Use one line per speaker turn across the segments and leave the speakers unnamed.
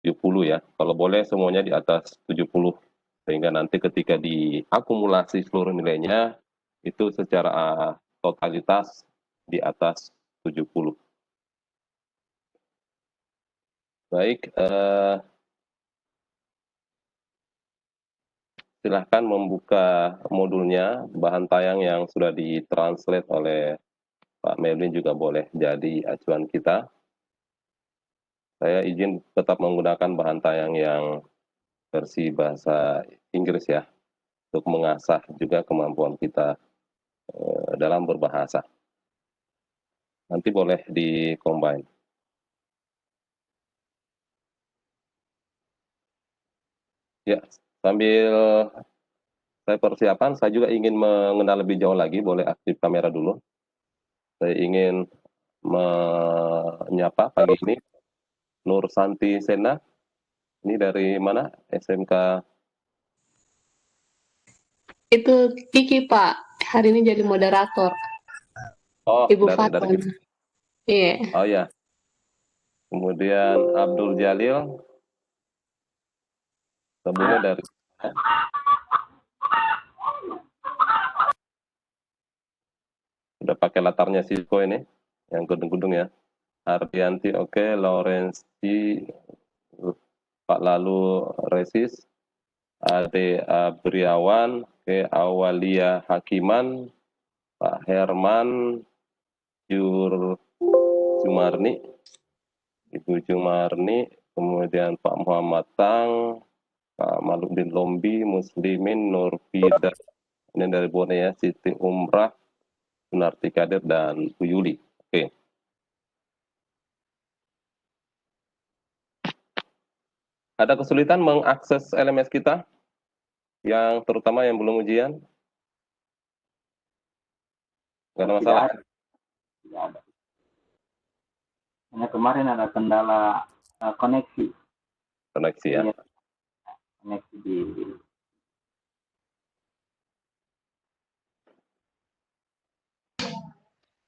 70 ya. Kalau boleh semuanya di atas 70. Sehingga nanti ketika diakumulasi seluruh nilainya, itu secara totalitas di atas 70. Baik, silahkan membuka modulnya, bahan tayang yang sudah ditranslate oleh Pak Melvin juga boleh jadi acuan kita. Saya izin tetap menggunakan bahan tayang yang versi bahasa Inggris ya, untuk mengasah juga kemampuan kita dalam berbahasa. Nanti boleh di-combine. Ya, sambil saya persiapan, saya juga ingin mengenal lebih jauh lagi, boleh aktif kamera dulu. Saya ingin menyapa pagi ini Nur Santi Sena. Ini dari mana? SMK?
Itu Kiki, Pak. Hari ini jadi moderator.
Oh,
Ibu
dari
Faton. Iya.
Oh ya. Kemudian Abdul Jalil. Sebelumnya dari udah pakai latarnya Cisco ini, yang gedung-gedung ya. Ardianti oke, Laurensi, Pak Lalu Resis, Ade Abriawan, oke, Awalia Hakiman, Pak Herman, Jumarni, Ibu Jumarni, kemudian Pak Muhammad Tang, Pak Maludin Lombi, Muslimin, Nurfida, ini dari Bone ya, Siti Umrah, Sunarti Kadir, dan Bu Yuli. Oke. Ada kesulitan mengakses LMS kita? Yang terutama yang belum ujian? Nggak ada masalah?
Tidak ada. Hanya kemarin ada kendala koneksi.
Koneksi ya?
Koneksi di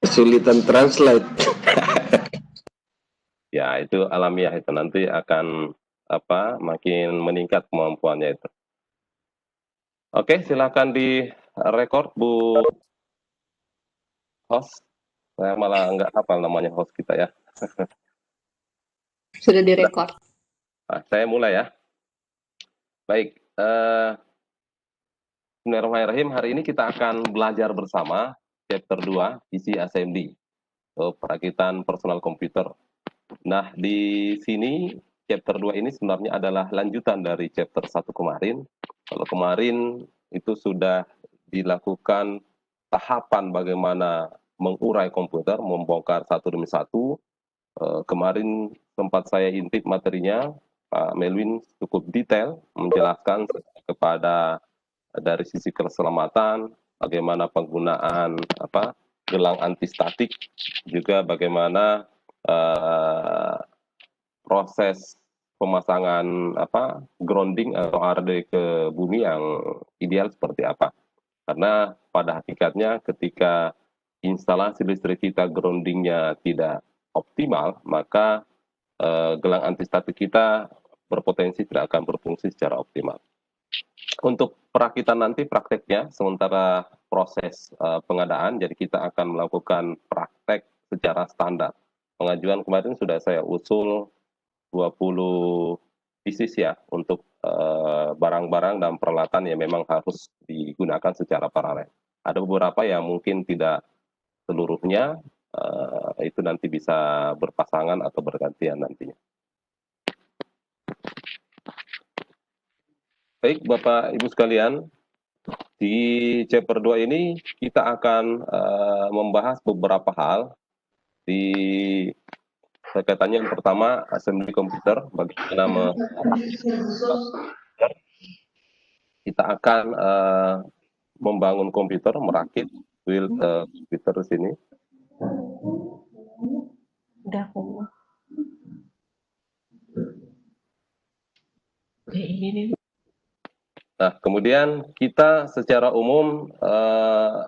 kesulitan translate.
Ya, itu alamiah itu. Nanti akan makin meningkat kemampuannya itu. Oke, silakan direkord Bu host. Saya malah nggak hafal namanya host kita ya.
Sudah direkord.
Nah, saya mulai ya. Baik, Bismillahirrahmanirrahim. Hari ini kita akan belajar bersama chapter 2, isi assembly, perakitan personal komputer. Nah, di sini chapter 2 ini sebenarnya adalah lanjutan dari chapter 1 kemarin. Kalau kemarin itu sudah dilakukan tahapan bagaimana mengurai komputer, membongkar satu demi satu. Kemarin tempat saya intip materinya, Pak Melvin cukup detail menjelaskan kepada dari sisi keselamatan, bagaimana penggunaan gelang antistatik, juga bagaimana proses pemasangan grounding atau RD ke bumi yang ideal seperti apa. Karena pada hakikatnya ketika instalasi listrik kita groundingnya tidak optimal, maka gelang antistatik kita berpotensi tidak akan berfungsi secara optimal. Untuk perakitan nanti prakteknya, sementara proses pengadaan, jadi kita akan melakukan praktek secara standar. Pengajuan kemarin sudah saya usul 20 pieces ya, untuk barang-barang dan peralatan yang memang harus digunakan secara paralel. Ada beberapa yang mungkin tidak seluruhnya, itu nanti bisa berpasangan atau bergantian nantinya. Baik, Bapak Ibu sekalian, di chapter 2 ini kita akan membahas beberapa hal. Di kaitannya yang pertama, assembly komputer, bagaimana kita akan membangun komputer, merakit build komputer di sini.
Udah aku. Ini.
Nah, kemudian kita secara umum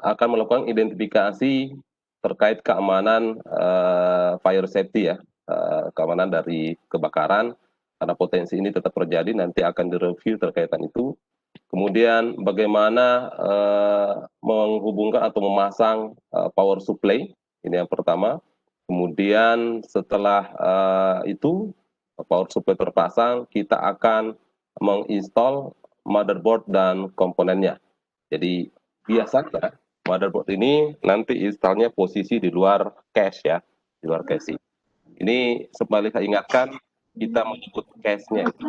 akan melakukan identifikasi terkait keamanan fire safety ya, keamanan dari kebakaran. karena potensi ini tetap terjadi, nanti akan direview terkaitan itu. Kemudian bagaimana menghubungkan atau memasang power supply, ini yang pertama. Kemudian setelah itu power supply terpasang, kita akan menginstall motherboard dan komponennya. Jadi biasanya motherboard ini nanti installnya posisi di luar cache ya, di luar casing. Ini kembali saya ingatkan, kita menyebut cache-nya itu.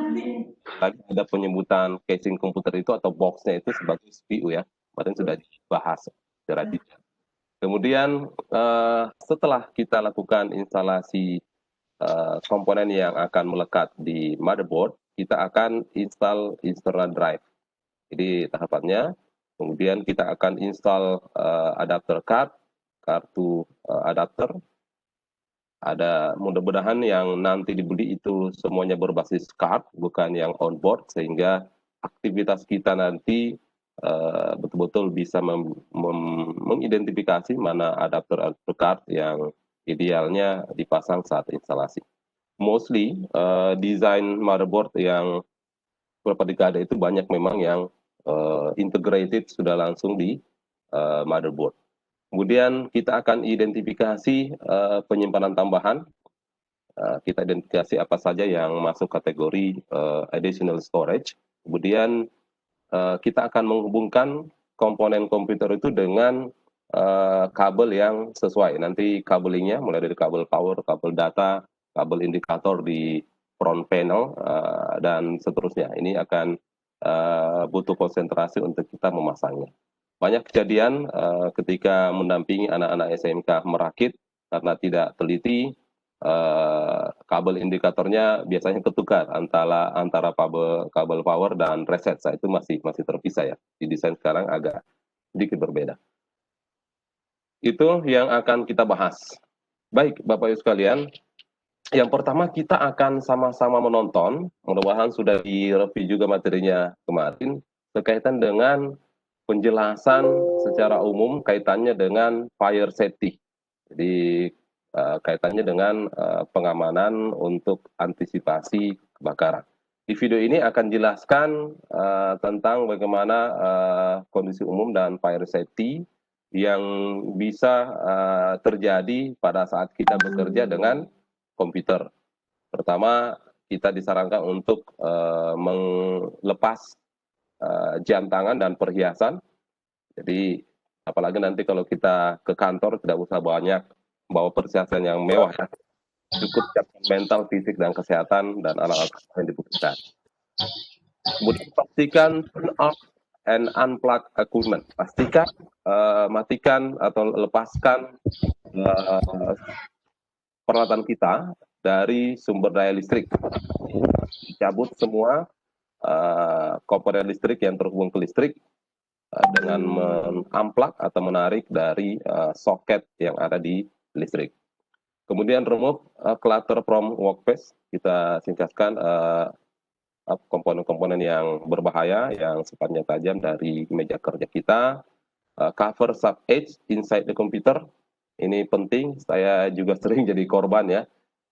Tadi ada penyebutan casing komputer itu atau box-nya itu sebagai CPU ya. Kemarin sudah dibahas secara detail. Kemudian setelah kita lakukan instalasi komponen yang akan melekat di motherboard, kita akan install external drive. Jadi tahapannya, kemudian kita akan install adapter card, kartu adapter. Ada mudah-mudahan yang nanti dibeli itu semuanya berbasis card, bukan yang onboard, sehingga aktivitas kita nanti betul-betul bisa mengidentifikasi mana adapter card yang idealnya dipasang saat instalasi. Mostly desain motherboard yang beberapa dekade itu banyak memang yang integrated sudah langsung di motherboard. Kemudian kita akan identifikasi penyimpanan tambahan. Kita identifikasi apa saja yang masuk kategori additional storage. Kemudian kita akan menghubungkan komponen komputer itu dengan kabel yang sesuai. Nanti kabelingnya mulai dari kabel power, kabel data, kabel indikator di front panel, dan seterusnya. Ini akan butuh konsentrasi untuk kita memasangnya. Banyak kejadian ketika mendampingi anak-anak SMK merakit karena tidak teliti, kabel indikatornya biasanya ketukar antara kabel power dan reset. Itu masih terpisah ya. Di desain sekarang agak sedikit berbeda. Itu yang akan kita bahas. Baik, Bapak Ibu sekalian, yang pertama kita akan sama-sama menonton, mudah-mudahan sudah direview juga materinya kemarin, berkaitan dengan penjelasan secara umum kaitannya dengan fire safety. Jadi kaitannya dengan pengamanan untuk antisipasi kebakaran. Di video ini akan jelaskan tentang bagaimana kondisi umum dan fire safety yang bisa terjadi pada saat kita bekerja dengan komputer. Pertama, kita disarankan untuk melepas jam tangan dan perhiasan. Jadi apalagi nanti kalau kita ke kantor tidak usah banyak bawa perhiasan yang mewah ya. Cukup siapkan mental, fisik, dan kesehatan dan alat-alat yang dibutuhkan. Kemudian pastikan turn off and unplug equipment. Pastikan matikan atau lepaskan peralatan kita dari sumber daya listrik. Dicabut semua komponen listrik yang terhubung ke listrik dengan mengamplak atau menarik dari soket yang ada di listrik. Kemudian remove clutter from workspace, kita singkatkan komponen-komponen yang berbahaya, yang sifatnya tajam dari meja kerja kita. Cover sub-edge inside the computer, ini penting, saya juga sering jadi korban ya.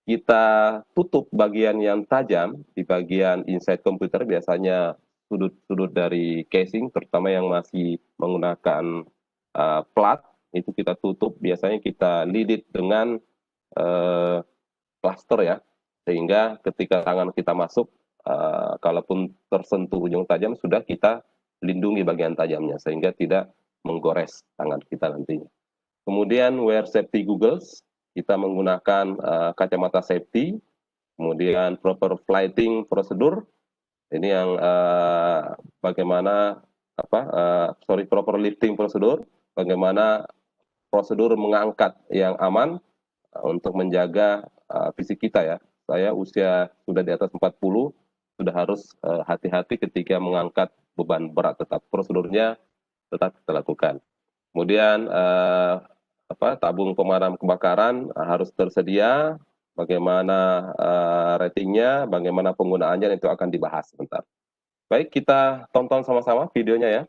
Kita tutup bagian yang tajam di bagian inside komputer, biasanya sudut-sudut dari casing, terutama yang masih menggunakan plat, itu kita tutup, biasanya kita lilit dengan plaster ya, sehingga ketika tangan kita masuk, kalaupun tersentuh ujung tajam, sudah kita lindungi bagian tajamnya, sehingga tidak menggores tangan kita nantinya. Kemudian wear safety goggles, kita menggunakan kacamata safety, kemudian proper flighting prosedur, ini yang bagaimana proper lifting prosedur, bagaimana prosedur mengangkat yang aman untuk menjaga fisik kita ya. Saya usia sudah di atas 40, sudah harus hati-hati ketika mengangkat beban berat, tetap prosedurnya tetap kita lakukan. Kemudian tabung pemadam kebakaran harus tersedia, bagaimana ratingnya, bagaimana penggunaannya, itu akan dibahas sebentar. Baik, kita tonton sama-sama videonya ya.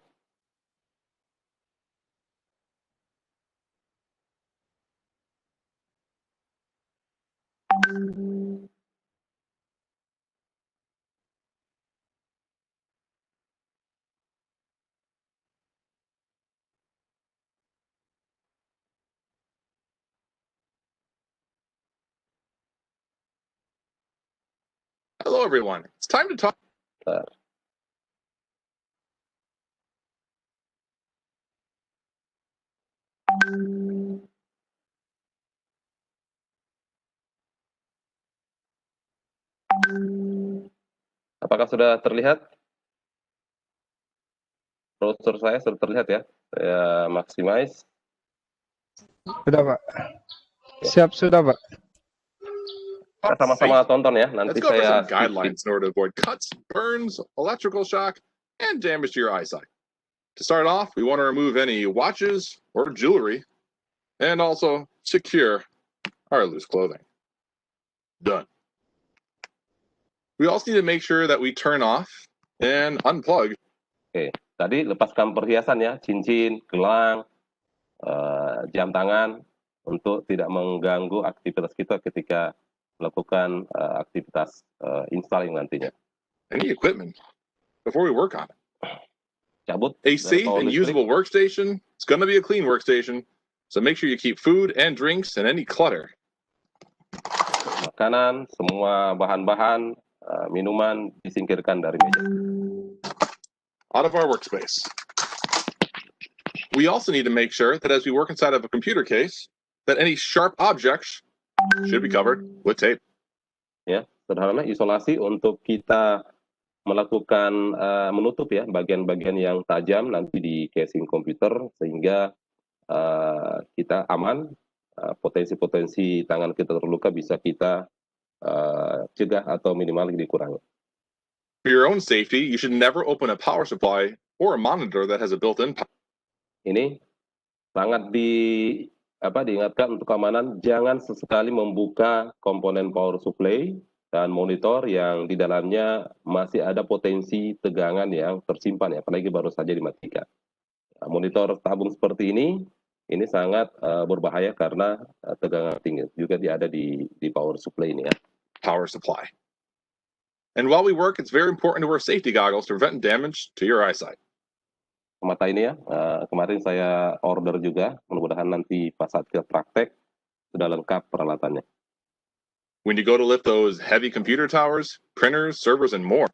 Hello, everyone. It's time to talk.
Bentar. Apakah sudah terlihat? Browser saya sudah terlihat ya. Saya maximize.
Sudah, Pak. Siap, sudah, Pak.
Kita sama-sama tonton ya.
Let's
Nanti
go over
saya
some guidelines in order to avoid cuts, burns, electrical shock, and damage to your eyesight. To start off, we want to remove any watches or jewelry and also secure our loose clothing. Done. We also need to make sure that we turn off and unplug.
Oke, tadi lepaskan perhiasan ya, cincin, gelang, jam tangan untuk tidak mengganggu aktivitas kita ketika melakukan aktivitas installing nantinya.
Any equipment before we work on it.
Cabut
A
dari
safe
power
and
listrik.
usable workstation. It's going to be a clean workstation, so make sure you keep food and drinks and any clutter
Makanan, semua bahan-bahan, minuman disingkirkan dari meja.
out of our workspace. We also need to make sure that as we work inside of a computer case, that any sharp objects should be covered with tape.
Ya, sederhana isolasi untuk kita melakukan menutup ya bagian-bagian yang tajam nanti di casing komputer sehingga kita aman, potensi-potensi tangan kita terluka bisa kita cegah atau minimal dikurangi.
For your own safety, you should never open a power supply or a monitor that has a built-in power.
Ini sangat diingatkan untuk keamanan, jangan sesekali membuka komponen power supply dan monitor yang di dalamnya masih ada potensi tegangan yang tersimpan ya, apalagi baru saja dimatikan. Monitor tabung seperti ini sangat berbahaya karena tegangan tinggi juga ada di power supply ini ya.
Power supply. And while we work, it's very important to wear safety goggles to prevent damage to your eyesight.
Mata ini ya, kemarin saya order juga, mudah-mudahan nanti pas saat kita praktek sudah lengkap peralatannya.
When you go to lift those heavy computer towers, printers, servers, and more,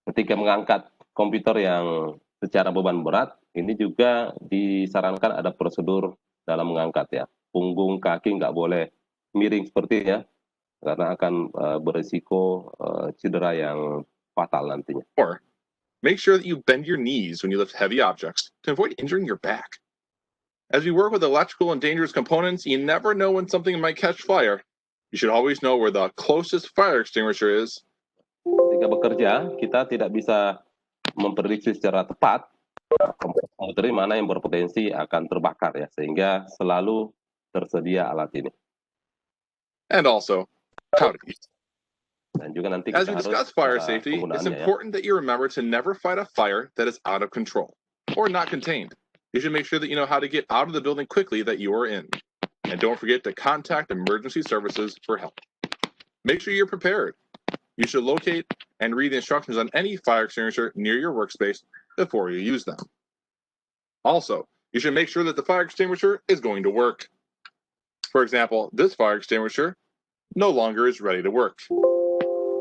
Ketika mengangkat komputer yang secara beban berat, ini juga disarankan ada prosedur dalam mengangkat ya. Punggung kaki nggak boleh miring seperti ya, karena akan berisiko cedera yang fatal nantinya.
make sure that you bend your knees when you lift heavy objects to avoid injuring your back. As we work with electrical and dangerous components, you never know when something might catch fire. You should always know where the closest fire extinguisher is.
Ketika bekerja, kita tidak bisa memprediksi secara tepat komputer mana yang berpotensi akan terbakar ya, sehingga selalu tersedia alat ini.
And also, how to use it.
Dan juga nanti
As
kita
we
harus
discuss fire
cara
safety, it's
penggunaannya ya.
important that you remember to never fight a fire that is out of control or not contained. You should make sure that you know how to get out of the building quickly that you are in. And don't forget to contact emergency services for help. Make sure you're prepared. You should locate and read the instructions on any fire extinguisher near your workspace before you use them. Also, you should make sure that the fire extinguisher is going to work. For example, this fire extinguisher no longer is ready to work.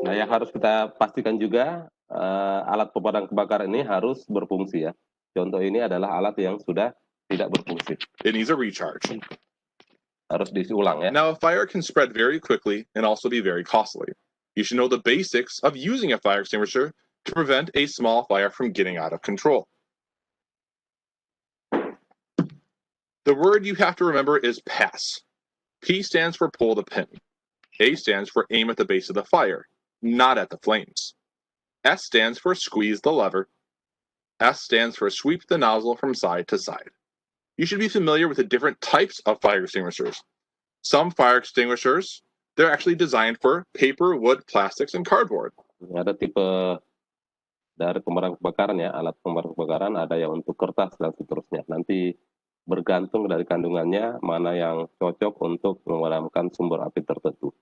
Nah, yang harus kita pastikan juga alat pemadam kebakaran ini harus berfungsi ya. Contoh ini adalah alat yang sudah tidak berfungsi.
It needs a recharge.
Harus diisi ulang ya.
Now, a fire can spread very quickly and also be very costly. You should know the basics of using a fire extinguisher to prevent a small fire from getting out of control. The word you have to remember is pass. P stands for pull the pin. A stands for aim at the base of the fire, not at the flames. S stands for squeeze the lever. S stands for sweep the nozzle from side to side. You should be familiar with the different types of fire extinguishers. Some fire extinguishers, they're actually designed for paper, wood, plastics, and cardboard.
Ada tipe dari pemadam kebakaran ya, alat pemadam kebakaran ada yang untuk kertas dan seterusnya. Nanti bergantung dari kandungannya mana yang cocok untuk memadamkan sumber api tertentu.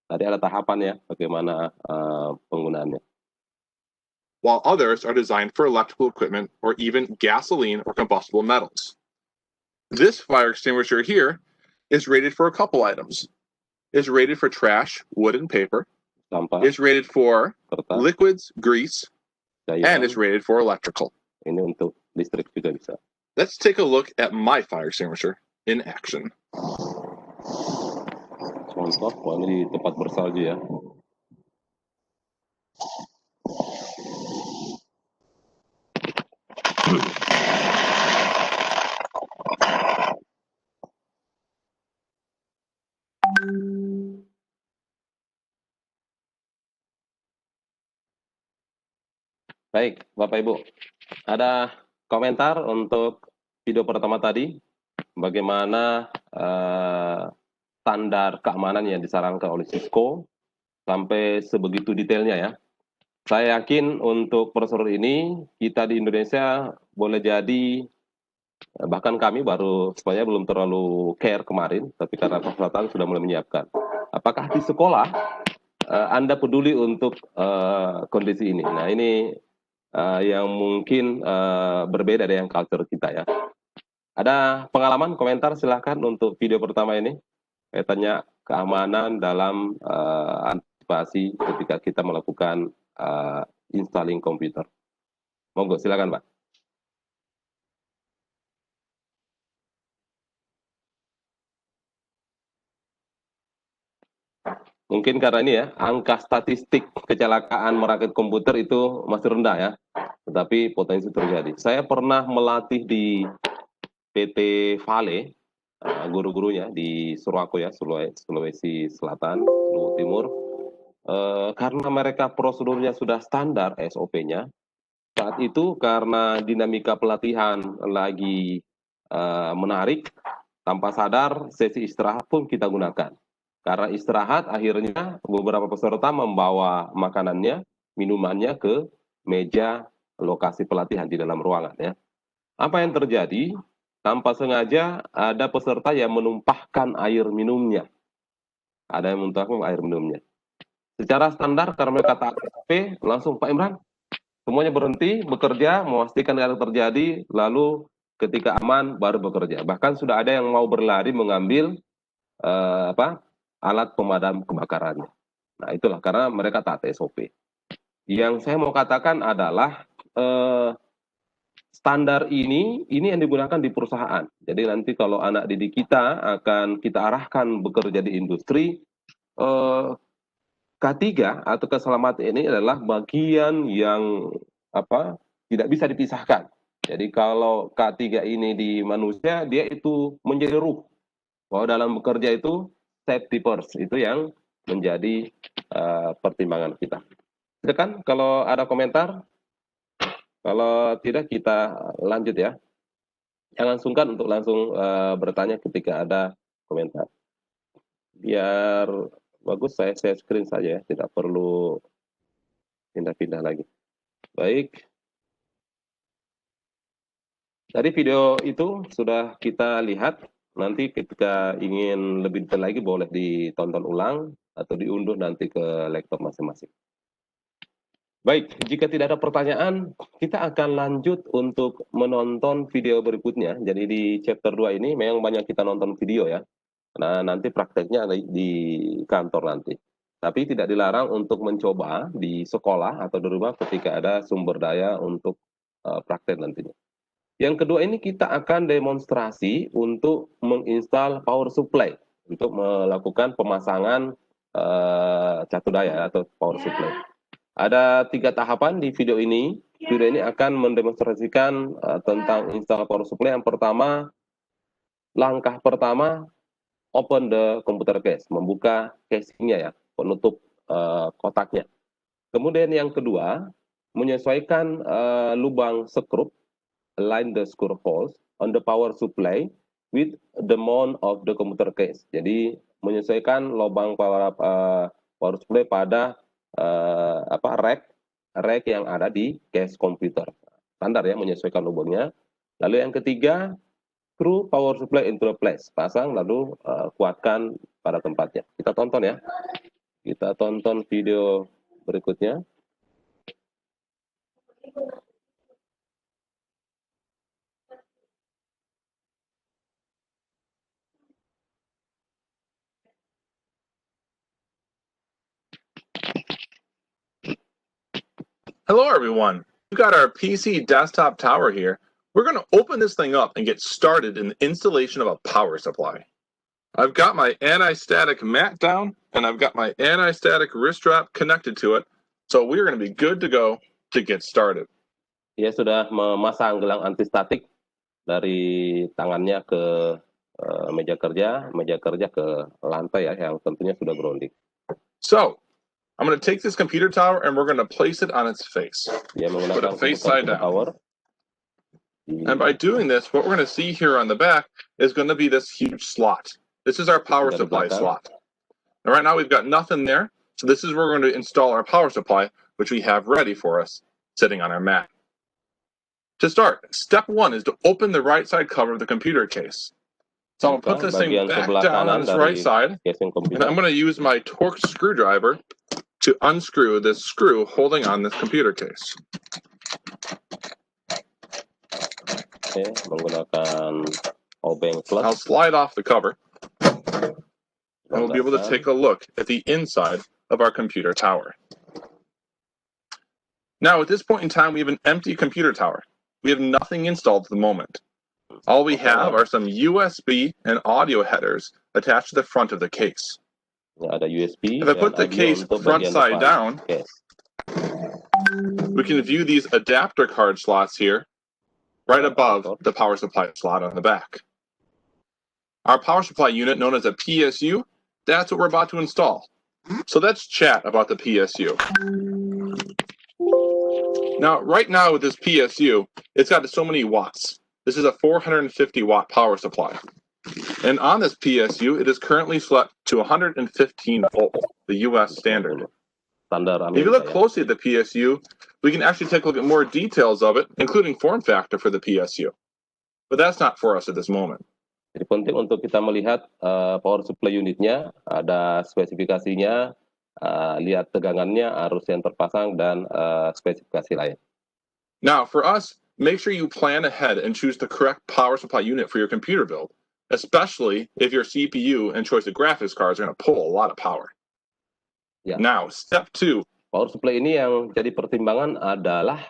Tadi ada tahapan ya, bagaimana penggunaannya.
While others are designed for electrical equipment or even gasoline or combustible metals. This fire extinguisher here is rated for a couple items. It's rated for trash, wood, and paper.
sampah,
It's rated for
kertas,
liquids, grease, and
cairan.
it's rated for electrical.
Ini untuk listrik juga bisa.
Let's take a look at my fire extinguisher in action.
Contoh, wah ini di tempat bersalju ya. Baik, Bapak Ibu, ada komentar untuk video pertama tadi, bagaimana standar keamanan yang disarankan oleh Cisco sampai sebegitu detailnya ya. Saya yakin untuk prosedur ini kita di Indonesia boleh jadi, bahkan kami baru sebenarnya belum terlalu care kemarin, tapi karena kesempatan sudah mulai menyiapkan. Apakah di sekolah Anda peduli untuk kondisi ini? Nah ini yang mungkin berbeda dengan culture kita ya. Ada pengalaman, komentar silahkan untuk video pertama ini. Kaitannya keamanan dalam antisipasi ketika kita melakukan installing komputer. Monggo, silakan Pak. Mungkin karena ini ya, angka statistik kecelakaan merakit komputer itu masih rendah ya, tetapi potensi terjadi. Saya pernah melatih di PT Vale, guru-gurunya di Surako ya, Sulawesi Selatan, Luwu Timur. Karena mereka prosedurnya sudah standar SOP-nya, saat itu karena dinamika pelatihan lagi menarik, tanpa sadar sesi istirahat pun kita gunakan. Karena istirahat, akhirnya beberapa peserta membawa makanannya, minumannya ke meja lokasi pelatihan di dalam ruangan ya. Apa yang terjadi? Tanpa sengaja ada peserta yang menumpahkan air minumnya. Ada yang menumpahkan air minumnya. Secara standar karena mereka taat SOP, langsung Pak Imran, semuanya berhenti bekerja, memastikan tidak terjadi, lalu ketika aman baru bekerja. Bahkan sudah ada yang mau berlari mengambil alat pemadam kebakarannya. Nah itulah karena mereka taat SOP. Yang saya mau katakan adalah standar ini yang digunakan di perusahaan. Jadi nanti kalau anak didik kita akan kita arahkan bekerja di industri, K3 atau keselamatan ini adalah bagian yang tidak bisa dipisahkan. Jadi kalau K3 ini di manusia, dia itu menjadi ruh. Bahwa dalam bekerja itu safety first, itu yang menjadi pertimbangan kita. Silakan kalau ada komentar, kalau tidak kita lanjut ya. Jangan sungkan untuk langsung bertanya ketika ada komentar. Biar bagus saya share screen saja ya, tidak perlu pindah-pindah lagi. Baik. Dari video itu sudah kita lihat. Nanti ketika ingin lebih detail lagi boleh ditonton ulang atau diunduh nanti ke laptop masing-masing. Baik, jika tidak ada pertanyaan, kita akan lanjut untuk menonton video berikutnya. Jadi di chapter 2 ini memang banyak kita nonton video ya. Nah, nanti prakteknya di kantor nanti. Tapi tidak dilarang untuk mencoba di sekolah atau di rumah ketika ada sumber daya untuk praktek nantinya. Yang kedua ini kita akan demonstrasi untuk menginstal power supply untuk melakukan pemasangan catu daya atau power supply. Ada 3 tahapan di video ini. Video ini akan mendemonstrasikan tentang install power supply. Yang pertama, langkah pertama, open the computer case, membuka casingnya ya, penutup kotaknya. Kemudian yang kedua, menyesuaikan lubang skrup, align the screw holes on the power supply with the mount of the computer case. Jadi menyesuaikan lubang power supply pada rack yang ada di case komputer. Standar ya, menyesuaikan lubangnya. Lalu yang ketiga, screw power supply into place, pasang lalu kuatkan pada tempatnya. Kita tonton ya. Kita tonton video berikutnya.
Hello, everyone. We've got our PC desktop tower here. We're going to open this thing up and get started in the installation of a power supply. I've got my anti-static mat down, and I've got my anti-static wrist strap connected to it. So we're going to be good to go to get started.
Dia sudah memasang gelang antistatik dari tangannya ke meja kerja ke lantai ya, yang tentunya sudah grounding.
So, I'm going to take this computer tower and we're going to place it on its face.
Dia
Put
menggunakan
it face side down.
tower.
And by doing this, what we're going to see here on the back is going to be this huge slot. This is our power supply slot. And right now we've got nothing there. So this is where we're going to install our power supply, which we have ready for us, sitting on our mat. To start, step one is to open the right side cover of the computer case. So I'm going to put this thing back down on its right side, and I'm going to use my Torx screwdriver to unscrew this screw holding on this computer case.
Oke, menggunakan obeng plus.
I'll slide off the cover, and we'll be able to take a look at the inside of our computer tower. Now, at this point in time, we have an empty computer tower. We have nothing installed at the moment. All we have are some USB and audio headers attached to the front of the case.
Ada USB.
If I put the case front side down, we can view these adapter card slots here, right above the power supply slot on the back. Our power supply unit, known as a PSU, that's what we're about to install. So let's chat about the PSU. Now, right now with this PSU, it's got so many watts. This is a 450 watt power supply. And on this PSU, it is currently set to 115 volt, the US standard. If you look closely at the PSU, we can actually take a look at more details of it, including form factor for the PSU. But that's not for us at this moment.
Jadi penting untuk kita melihat power supply unitnya, ada spesifikasinya, lihat tegangannya, arus yang terpasang, dan spesifikasi lain.
Now, for us, make sure you plan ahead and choose the correct power supply unit for your computer build, especially if your CPU and choice of graphics cards are going to pull a lot of power.
Ya.
Now, step 2.
Power supply ini yang jadi pertimbangan adalah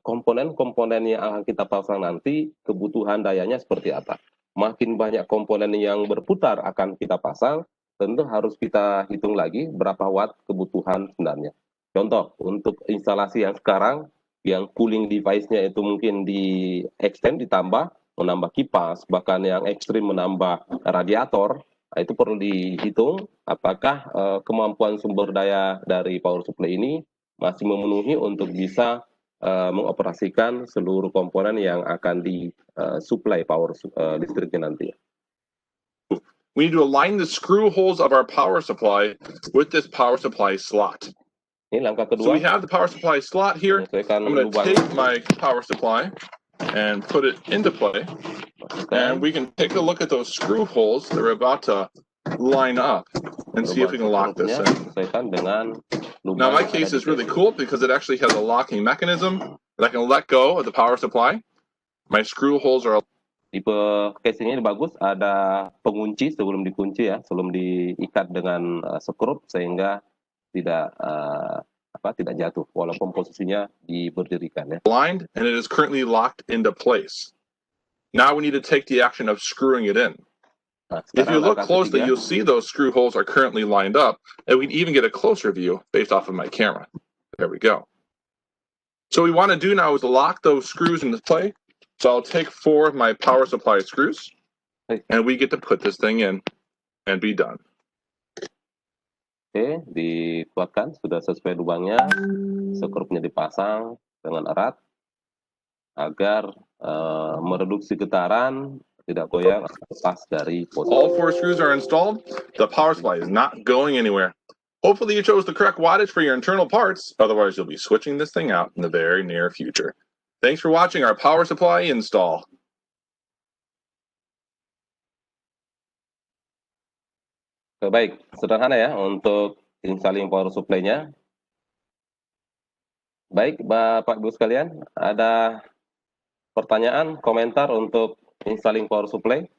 komponen-komponen yang akan kita pasang nanti, kebutuhan dayanya seperti apa. Makin banyak komponen yang berputar akan kita pasang, tentu harus kita hitung lagi berapa watt kebutuhan sebenarnya. Contoh, untuk instalasi yang sekarang, yang cooling device-nya itu mungkin di extend, ditambah, menambah kipas, bahkan yang ekstrim menambah radiator, itu perlu dihitung apakah kemampuan sumber daya dari power supply ini masih memenuhi untuk bisa mengoperasikan seluruh komponen yang akan disuplai power listriknya nanti.
We need to align the screw holes of our power supply with this power supply slot.
Ini langkah kedua.
So we have the power supply slot here. I'm going to take my power supply and put it into play. And we can take a look at those screw holes that are about to line up and see if we can lock this in. Now my case is really cool because it actually has a locking mechanism that I can let go of the power supply. My screw holes are...
Tipe casing ini bagus, ada pengunci sebelum dikunci ya, sebelum diikat dengan skrup sehingga tidak jatuh walaupun posisinya diberdirikan ya.
Aligned, and it is currently locked into place. Now we need to take the action of screwing it in. If you look closely, you'll see those screw holes are currently lined up, and we can even get a closer view based off of my camera. There we go. So what we want to do now is lock those screws into play. So I'll take 4 of my power supply screws, and we get to put this thing in and be done.
Oke, dikuatkan, sudah sesuai lubangnya, skrupnya dipasang dengan erat agar mereduksi getaran, tidak goyang, lepas dari posisi.
All 4 screws are installed. The power supply is not going anywhere. Hopefully you chose the correct wattage for your internal parts, otherwise you'll be switching this thing out in the very near future. Thanks for watching our power supply install.
Baik, sederhana ya untuk installing power supply-nya. Baik, Bapak Ibu sekalian, ada pertanyaan, komentar untuk installing power supply?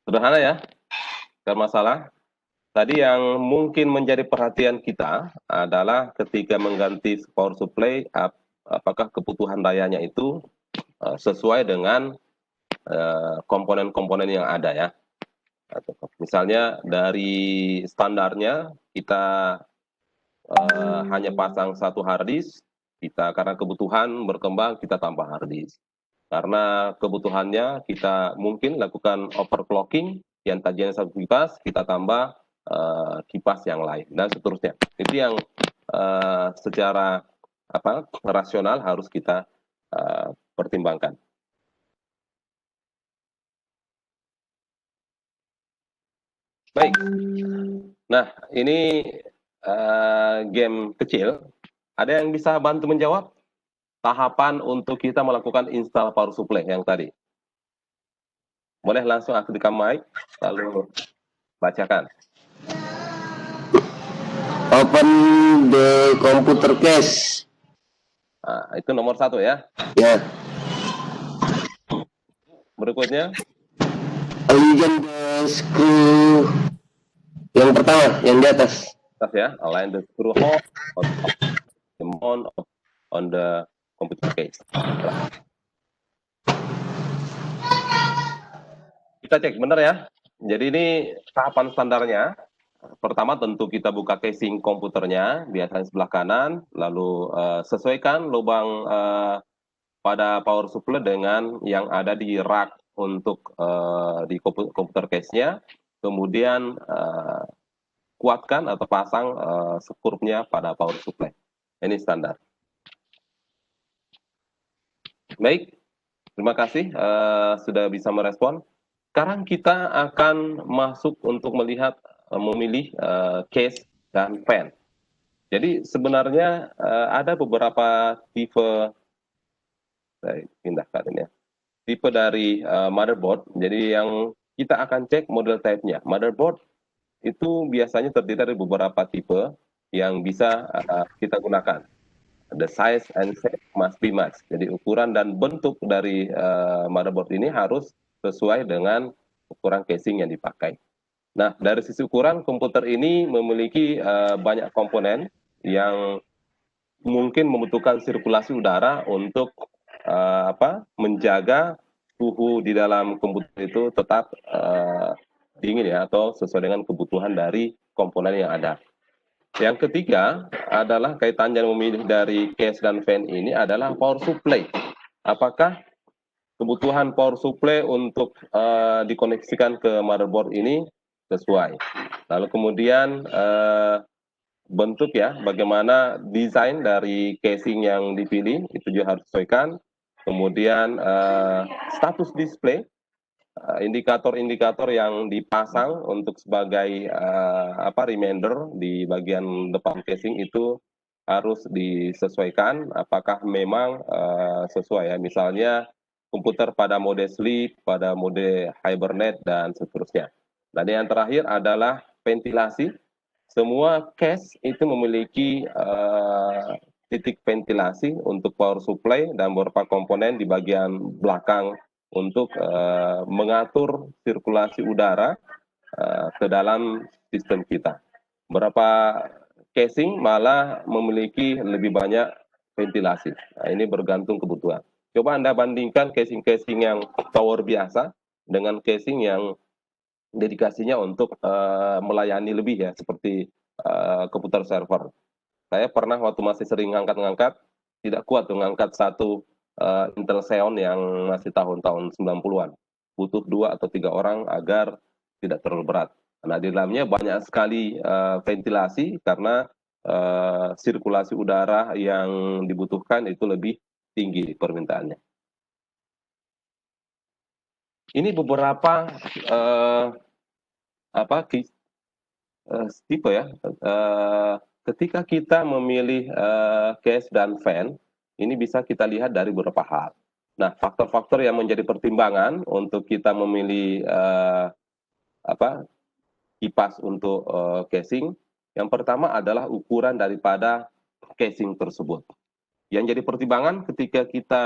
Sederhana ya, tidak masalah. Tadi yang mungkin menjadi perhatian kita adalah ketika mengganti power supply, apakah kebutuhan dayanya itu sesuai dengan komponen-komponen yang ada ya. Misalnya dari standarnya kita hanya pasang satu hard disk, kita karena kebutuhan berkembang kita tambah hard disk. Karena kebutuhannya kita mungkin lakukan overclocking yang tadinya satu kipas kita tambah kipas yang lain dan seterusnya. Itu yang secara rasional harus kita pertimbangkan. Baik. Nah, ini game kecil. Ada yang bisa bantu menjawab tahapan untuk kita melakukan install power supply yang tadi? Boleh langsung aktifkan mic, lalu bacakan.
Open the computer case.
Nah, itu nomor 1 ya.
Ya.
Berikutnya.
Align the screw. Yang pertama, yang di atas.
Ya, align the screw hole on the computer case. Kita cek benar ya. Jadi ini tahapan standarnya. Pertama tentu kita buka casing komputernya, biasanya sebelah kanan, lalu sesuaikan lubang pada power supply dengan yang ada di rak untuk di komputer case-nya. Kemudian kuatkan atau pasang skrupnya pada power supply. Ini standar. Baik, terima kasih sudah bisa merespon. Sekarang kita akan masuk untuk melihat memilih case dan fan. Jadi sebenarnya ada beberapa tipe, saya pindahkan ini ya, tipe dari motherboard. Jadi yang kita akan cek model type-nya. Motherboard itu biasanya terdiri dari beberapa tipe yang bisa kita gunakan. The size and shape must be matched. Jadi ukuran dan bentuk dari motherboard ini harus sesuai dengan ukuran casing yang dipakai. Nah, dari sisi ukuran, komputer ini memiliki banyak komponen yang mungkin membutuhkan sirkulasi udara untuk menjaga suhu di dalam komputer itu tetap dingin ya, atau sesuai dengan kebutuhan dari komponen yang ada. Yang ketiga adalah kaitannya memilih dari case dan fan ini adalah power supply. Apakah kebutuhan power supply untuk dikoneksikan ke motherboard ini sesuai. Lalu kemudian bentuk ya, bagaimana desain dari casing yang dipilih itu juga harus disesuaikan. Kemudian status display, indikator-indikator yang dipasang untuk sebagai reminder di bagian depan casing itu harus disesuaikan apakah memang sesuai ya, misalnya komputer pada mode sleep, pada mode hibernate dan seterusnya. Dan yang terakhir adalah ventilasi. Semua case itu memiliki titik ventilasi untuk power supply dan beberapa komponen di bagian belakang untuk mengatur sirkulasi udara ke dalam sistem kita. Beberapa casing malah memiliki lebih banyak ventilasi. Nah, ini bergantung kebutuhan. Coba Anda bandingkan casing-casing yang tower biasa dengan casing yang dedikasinya untuk melayani lebih ya, seperti komputer server. Saya pernah waktu masih sering ngangkat-ngangkat, tidak kuat tuh ngangkat satu Intel Xeon yang masih tahun-tahun 90-an. Butuh 2 atau 3 orang agar tidak terlalu berat. Nah, di dalamnya banyak sekali ventilasi karena sirkulasi udara yang dibutuhkan itu lebih tinggi permintaannya. Ini beberapa tipe ya. Ketika kita memilih case dan fan, ini bisa kita lihat dari beberapa hal. Nah, faktor-faktor yang menjadi pertimbangan untuk kita memilih kipas untuk casing, yang pertama adalah ukuran daripada casing tersebut. Yang jadi pertimbangan ketika kita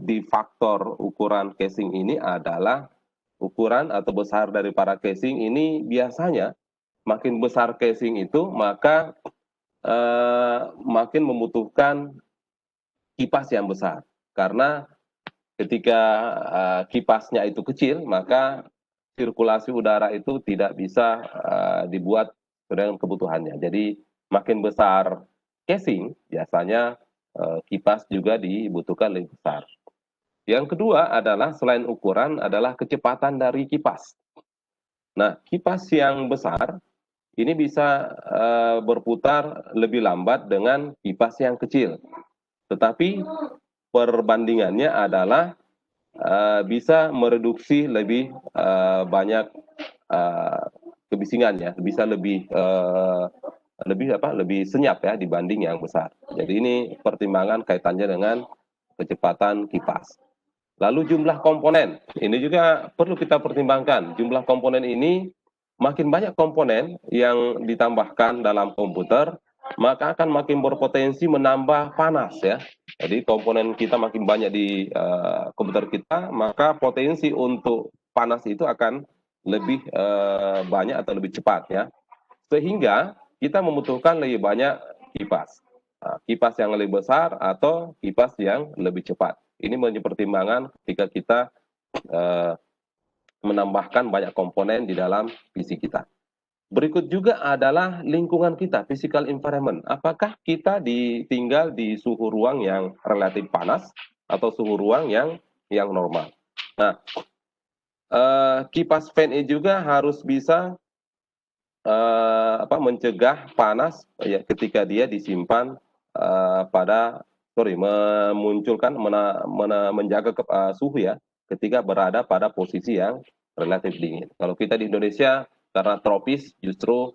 di faktor ukuran casing ini adalah ukuran atau besar dari para casing ini biasanya makin besar casing itu, maka makin membutuhkan kipas yang besar. Karena ketika kipasnya itu kecil, maka sirkulasi udara itu tidak bisa dibuat dengan kebutuhannya. Jadi makin besar casing, biasanya kipas juga dibutuhkan lebih besar. Yang kedua adalah selain ukuran adalah kecepatan dari kipas. Nah, kipas yang besar ini bisa berputar lebih lambat dengan kipas yang kecil. Tetapi perbandingannya adalah bisa mereduksi lebih banyak kebisingan ya, bisa lebih lebih senyap ya dibanding yang besar. Jadi ini pertimbangan kaitannya dengan kecepatan kipas. Lalu jumlah komponen, ini juga perlu kita pertimbangkan. Jumlah komponen ini, makin banyak komponen yang ditambahkan dalam komputer, maka akan makin berpotensi menambah panas ya. Jadi komponen kita makin banyak di komputer kita, maka potensi untuk panas itu akan lebih banyak atau lebih cepat ya. Sehingga kita membutuhkan lebih banyak kipas. Kipas yang lebih besar atau kipas yang lebih cepat. Ini menjadi pertimbangan ketika kita menambahkan banyak komponen di dalam PC kita. Berikut juga adalah lingkungan kita, physical environment. Apakah kita tinggal di suhu ruang yang relatif panas atau suhu ruang yang normal? Nah, kipas fan ini juga harus bisa mencegah panas ya, ketika dia disimpan memunculkan menjaga suhu ya ketika berada pada posisi yang relatif dingin. Kalau kita di Indonesia karena tropis, justru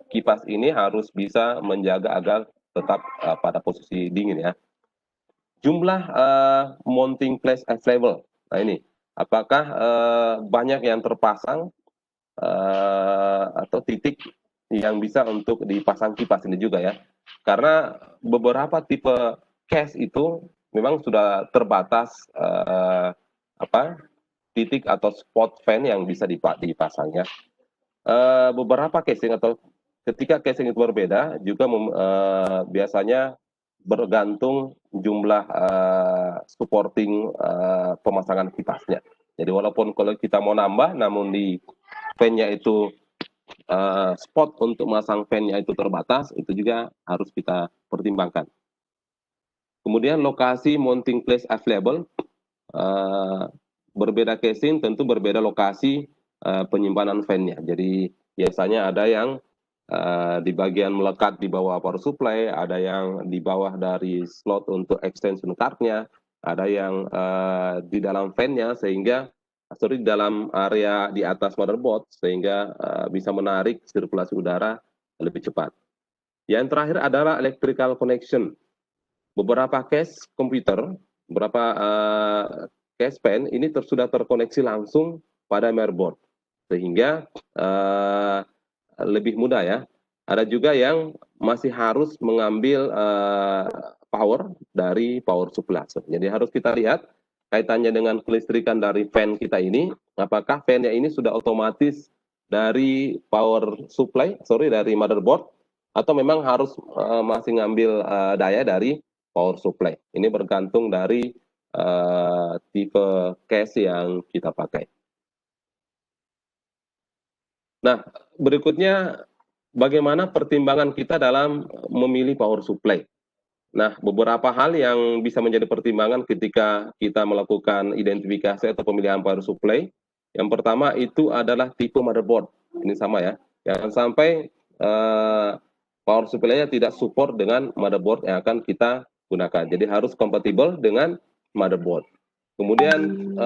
kipas ini harus bisa menjaga agar tetap pada posisi dingin ya. Jumlah mounting place available. Nah ini, apakah banyak yang terpasang atau titik yang bisa untuk dipasang kipas ini juga ya. Karena beberapa tipe case itu memang sudah terbatas titik atau spot fan yang bisa dipasang ya. Beberapa casing atau ketika casing itu berbeda juga biasanya bergantung jumlah supporting pemasangan kipasnya. Jadi walaupun kalau kita mau nambah, namun di fan-nya itu spot untuk memasang fan-nya itu terbatas, itu juga harus kita pertimbangkan. Kemudian lokasi mounting place available, berbeda casing tentu berbeda lokasi penyimpanan fan-nya. Jadi biasanya ada yang di bagian melekat di bawah power supply, ada yang di bawah dari slot untuk extension card-nya, ada yang di dalam fan-nya sehingga di dalam area di atas motherboard sehingga bisa menarik sirkulasi udara lebih cepat. Yang terakhir adalah electrical connection. Beberapa case komputer, beberapa case fan ini sudah terkoneksi langsung pada motherboard sehingga lebih mudah ya. Ada juga yang masih harus mengambil power dari power supply. Jadi harus kita lihat kaitannya dengan kelistrikan dari fan kita ini, apakah fan-nya ini sudah otomatis dari power supply, dari motherboard, atau memang harus masih ngambil daya dari power supply. Ini bergantung dari tipe case yang kita pakai. Nah, berikutnya bagaimana pertimbangan kita dalam memilih power supply. Nah, beberapa hal yang bisa menjadi pertimbangan ketika kita melakukan identifikasi atau pemilihan power supply. Yang pertama itu adalah tipe motherboard. Ini sama ya. Jangan sampai power supply-nya tidak support dengan motherboard yang akan kita gunakan. Jadi harus kompatibel dengan motherboard. Kemudian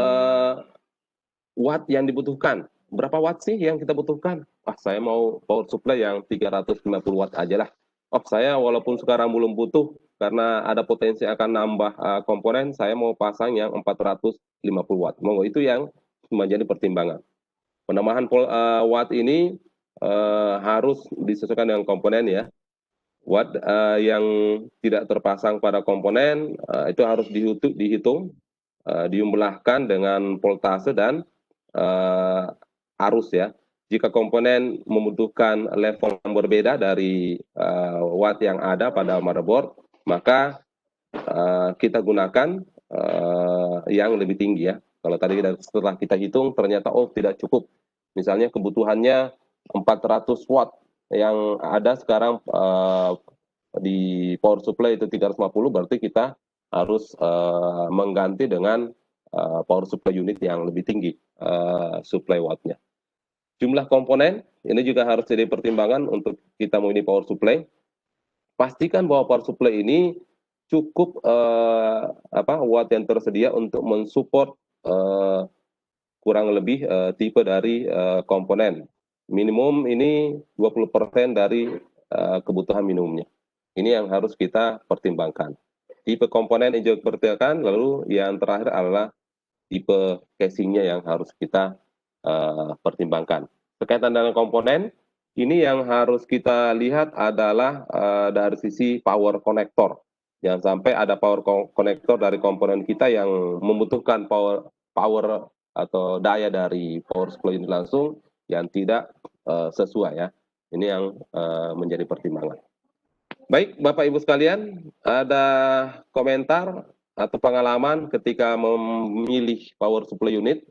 watt yang dibutuhkan. Berapa watt sih yang kita butuhkan? Saya mau power supply yang 350 watt aja lah. Saya walaupun sekarang belum butuh karena ada potensi akan nambah komponen, saya mau pasang yang 450 watt. Monggo itu yang menjadi pertimbangan. Penambahan watt ini harus disesuaikan dengan komponen ya. Watt yang tidak terpasang pada komponen itu harus dihitung, dijumlahkan dengan voltase dan arus ya. jika komponen membutuhkan level yang berbeda dari watt yang ada pada motherboard, maka kita gunakan yang lebih tinggi ya. Kalau tadi setelah kita hitung ternyata tidak cukup. Misalnya kebutuhannya 400 watt, yang ada sekarang di power supply itu 350, berarti kita harus mengganti dengan power supply unit yang lebih tinggi supply wattnya. Jumlah komponen ini juga harus jadi pertimbangan untuk kita memilih power supply. Pastikan bahwa power supply ini cukup watt yang tersedia untuk mensupport kurang lebih tipe dari komponen. Minimum ini 20% dari kebutuhan minimumnya. Ini yang harus kita pertimbangkan. Tipe komponen yang juga dipertimbangkan, lalu yang terakhir adalah tipe casingnya yang harus kita pertimbangkan. Berkaitan dengan komponen, ini yang harus kita lihat adalah dari sisi power connector. Jangan sampai ada power connector dari komponen kita yang membutuhkan power atau daya dari power supply ini langsung yang tidak sesuai ya. Ini yang menjadi pertimbangan. Baik, Bapak Ibu sekalian, ada komentar atau pengalaman ketika memilih power supply unit?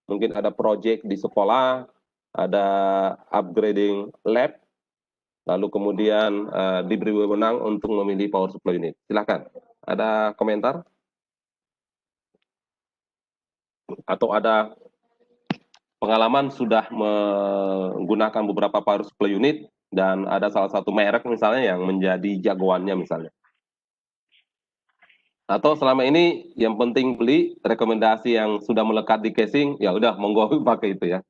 Mungkin ada project di sekolah, ada upgrading lab, lalu kemudian diberi wewenang untuk memilih power supply unit. Silakan, ada komentar? Atau ada pengalaman sudah menggunakan beberapa power supply unit dan ada salah satu merek misalnya yang menjadi jagoannya misalnya? Atau selama ini yang penting beli rekomendasi yang sudah melekat di casing, ya udah monggo pakai itu ya.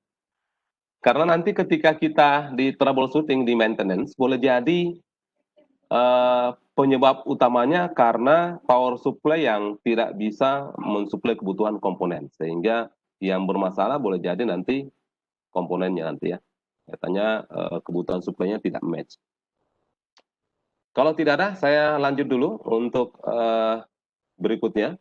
Karena nanti ketika kita di troubleshooting, di maintenance, boleh jadi penyebab utamanya karena power supply yang tidak bisa mensuplai kebutuhan komponen. Sehingga yang bermasalah boleh jadi nanti komponennya nanti ya. Katanya kebutuhan suplainya tidak match. Kalau tidak ada, saya lanjut dulu untuk berikutnya.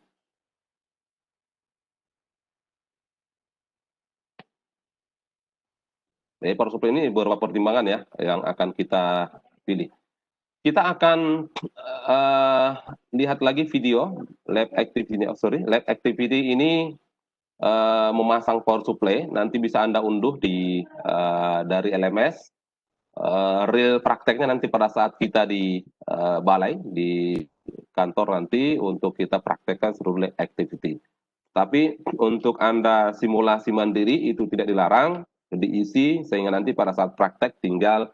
Jadi power supply ini beberapa pertimbangan ya yang akan kita pilih. Kita akan lihat lagi video lab activity ini memasang power supply. Nanti bisa Anda unduh dari LMS. Real prakteknya nanti pada saat kita di balai di kantor nanti untuk kita praktekkan seluruh activity. Tapi untuk Anda simulasi mandiri itu tidak dilarang, diisi sehingga nanti pada saat praktek tinggal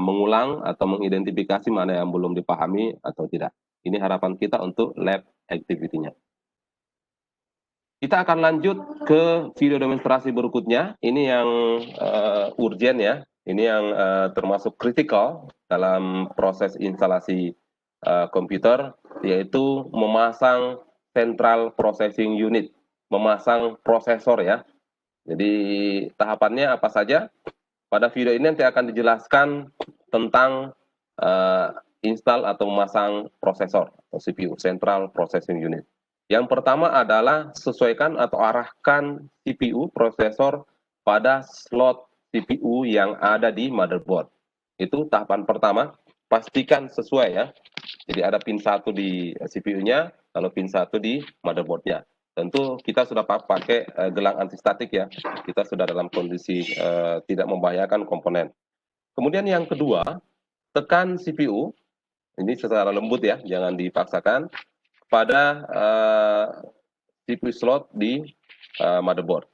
mengulang atau mengidentifikasi mana yang belum dipahami atau tidak. Ini harapan kita untuk lab activity-nya. Kita akan lanjut ke video demonstrasi berikutnya. Ini yang urgent ya. Ini yang termasuk kritikal dalam proses instalasi komputer, yaitu memasang central processing unit, memasang prosesor ya. Jadi tahapannya apa saja? Pada video ini nanti akan dijelaskan tentang install atau memasang prosesor atau CPU, Central Processing Unit. Yang pertama adalah sesuaikan atau arahkan CPU, prosesor pada slot CPU yang ada di motherboard. Itu tahapan pertama, pastikan sesuai ya. Jadi ada pin 1 di CPU-nya, lalu pin 1 di motherboard-nya. Tentu kita sudah pakai gelang antistatik ya. Kita sudah dalam kondisi tidak membahayakan komponen. Kemudian yang kedua, tekan CPU. Ini secara lembut ya, jangan dipaksakan pada CPU slot di motherboard.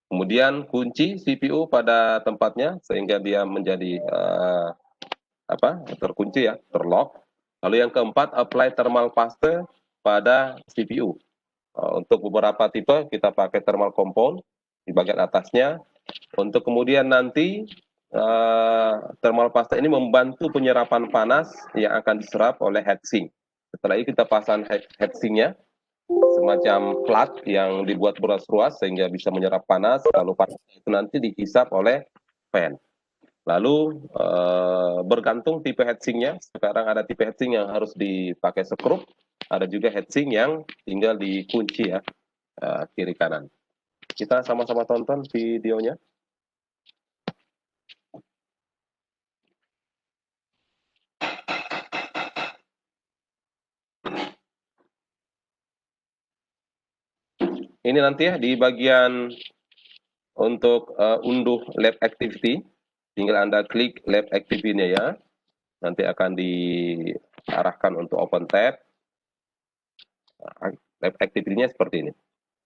Kemudian kunci CPU pada tempatnya sehingga dia menjadi terkunci ya, terlock. Lalu yang keempat, apply thermal paste pada CPU. Untuk beberapa tipe kita pakai thermal compound di bagian atasnya. Untuk kemudian nanti thermal paste ini membantu penyerapan panas yang akan diserap oleh heatsink. Setelah itu kita pasang heatsinknya, semacam plat yang dibuat beruas-ruas sehingga bisa menyerap panas, lalu panas itu nanti dihisap oleh fan. Lalu bergantung tipe heatsinknya, sekarang ada tipe heatsink yang harus dipakai skrup, ada juga heatsink yang tinggal dikunci ya, kiri kanan. Kita sama-sama tonton videonya. ini nanti ya di bagian untuk unduh lab activity, tinggal Anda klik lab activity-nya ya. Nanti akan diarahkan untuk open tab. Lab activity-nya seperti ini.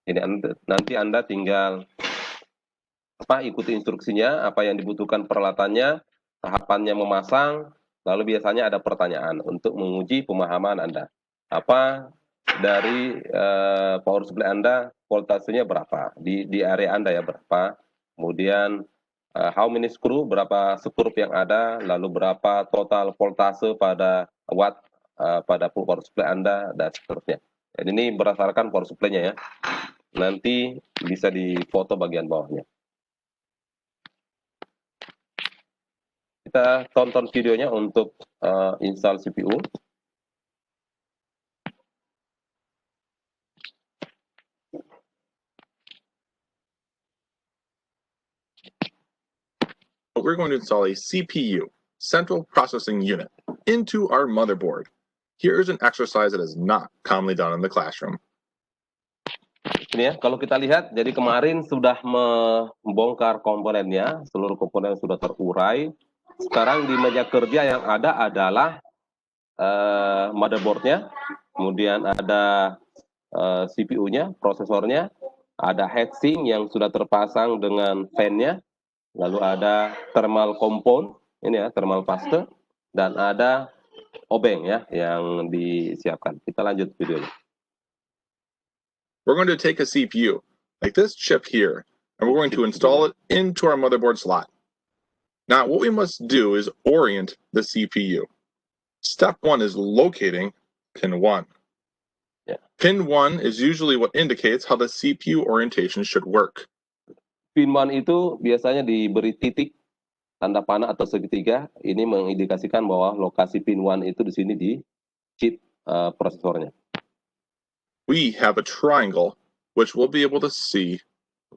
Ini nanti Anda tinggal ikuti instruksinya, apa yang dibutuhkan peralatannya, tahapannya memasang, lalu biasanya ada pertanyaan untuk menguji pemahaman Anda. Apa dari power supply Anda, voltasenya berapa, di area Anda ya berapa, kemudian how many screw, berapa skrup yang ada, lalu berapa total voltase pada watt pada power supply Anda, dan seterusnya. Dan ini berdasarkan power supply-nya ya. Nanti bisa difoto bagian bawahnya. Kita tonton videonya untuk install CPU.
We're going to install a CPU, Central Processing Unit, into our motherboard. Here is an exercise that is not commonly done in the classroom.
Ini ya, kalau kita lihat, jadi kemarin sudah membongkar komponennya, seluruh komponen sudah terurai. Sekarang di meja kerja yang ada adalah motherboardnya, kemudian ada CPU-nya, prosesornya, ada heatsink yang sudah terpasang dengan fan-nya, lalu ada thermal compound, ini ya, thermal paste, dan ada obeng ya yang disiapkan. Kita lanjut videonya.
We're going to take a CPU, like this chip here, and we're going to install it into our motherboard slot. Now, what we must do is orient the CPU. Step 1 is locating pin 1.
Yeah.
Pin 1 is usually what indicates how the CPU orientation should work.
Pin 1 itu biasanya diberi titik, tanda panah atau segitiga. Ini mengindikasikan bahwa lokasi pin 1 itu di sini di chip prosesornya.
We have a triangle, which we'll be able to see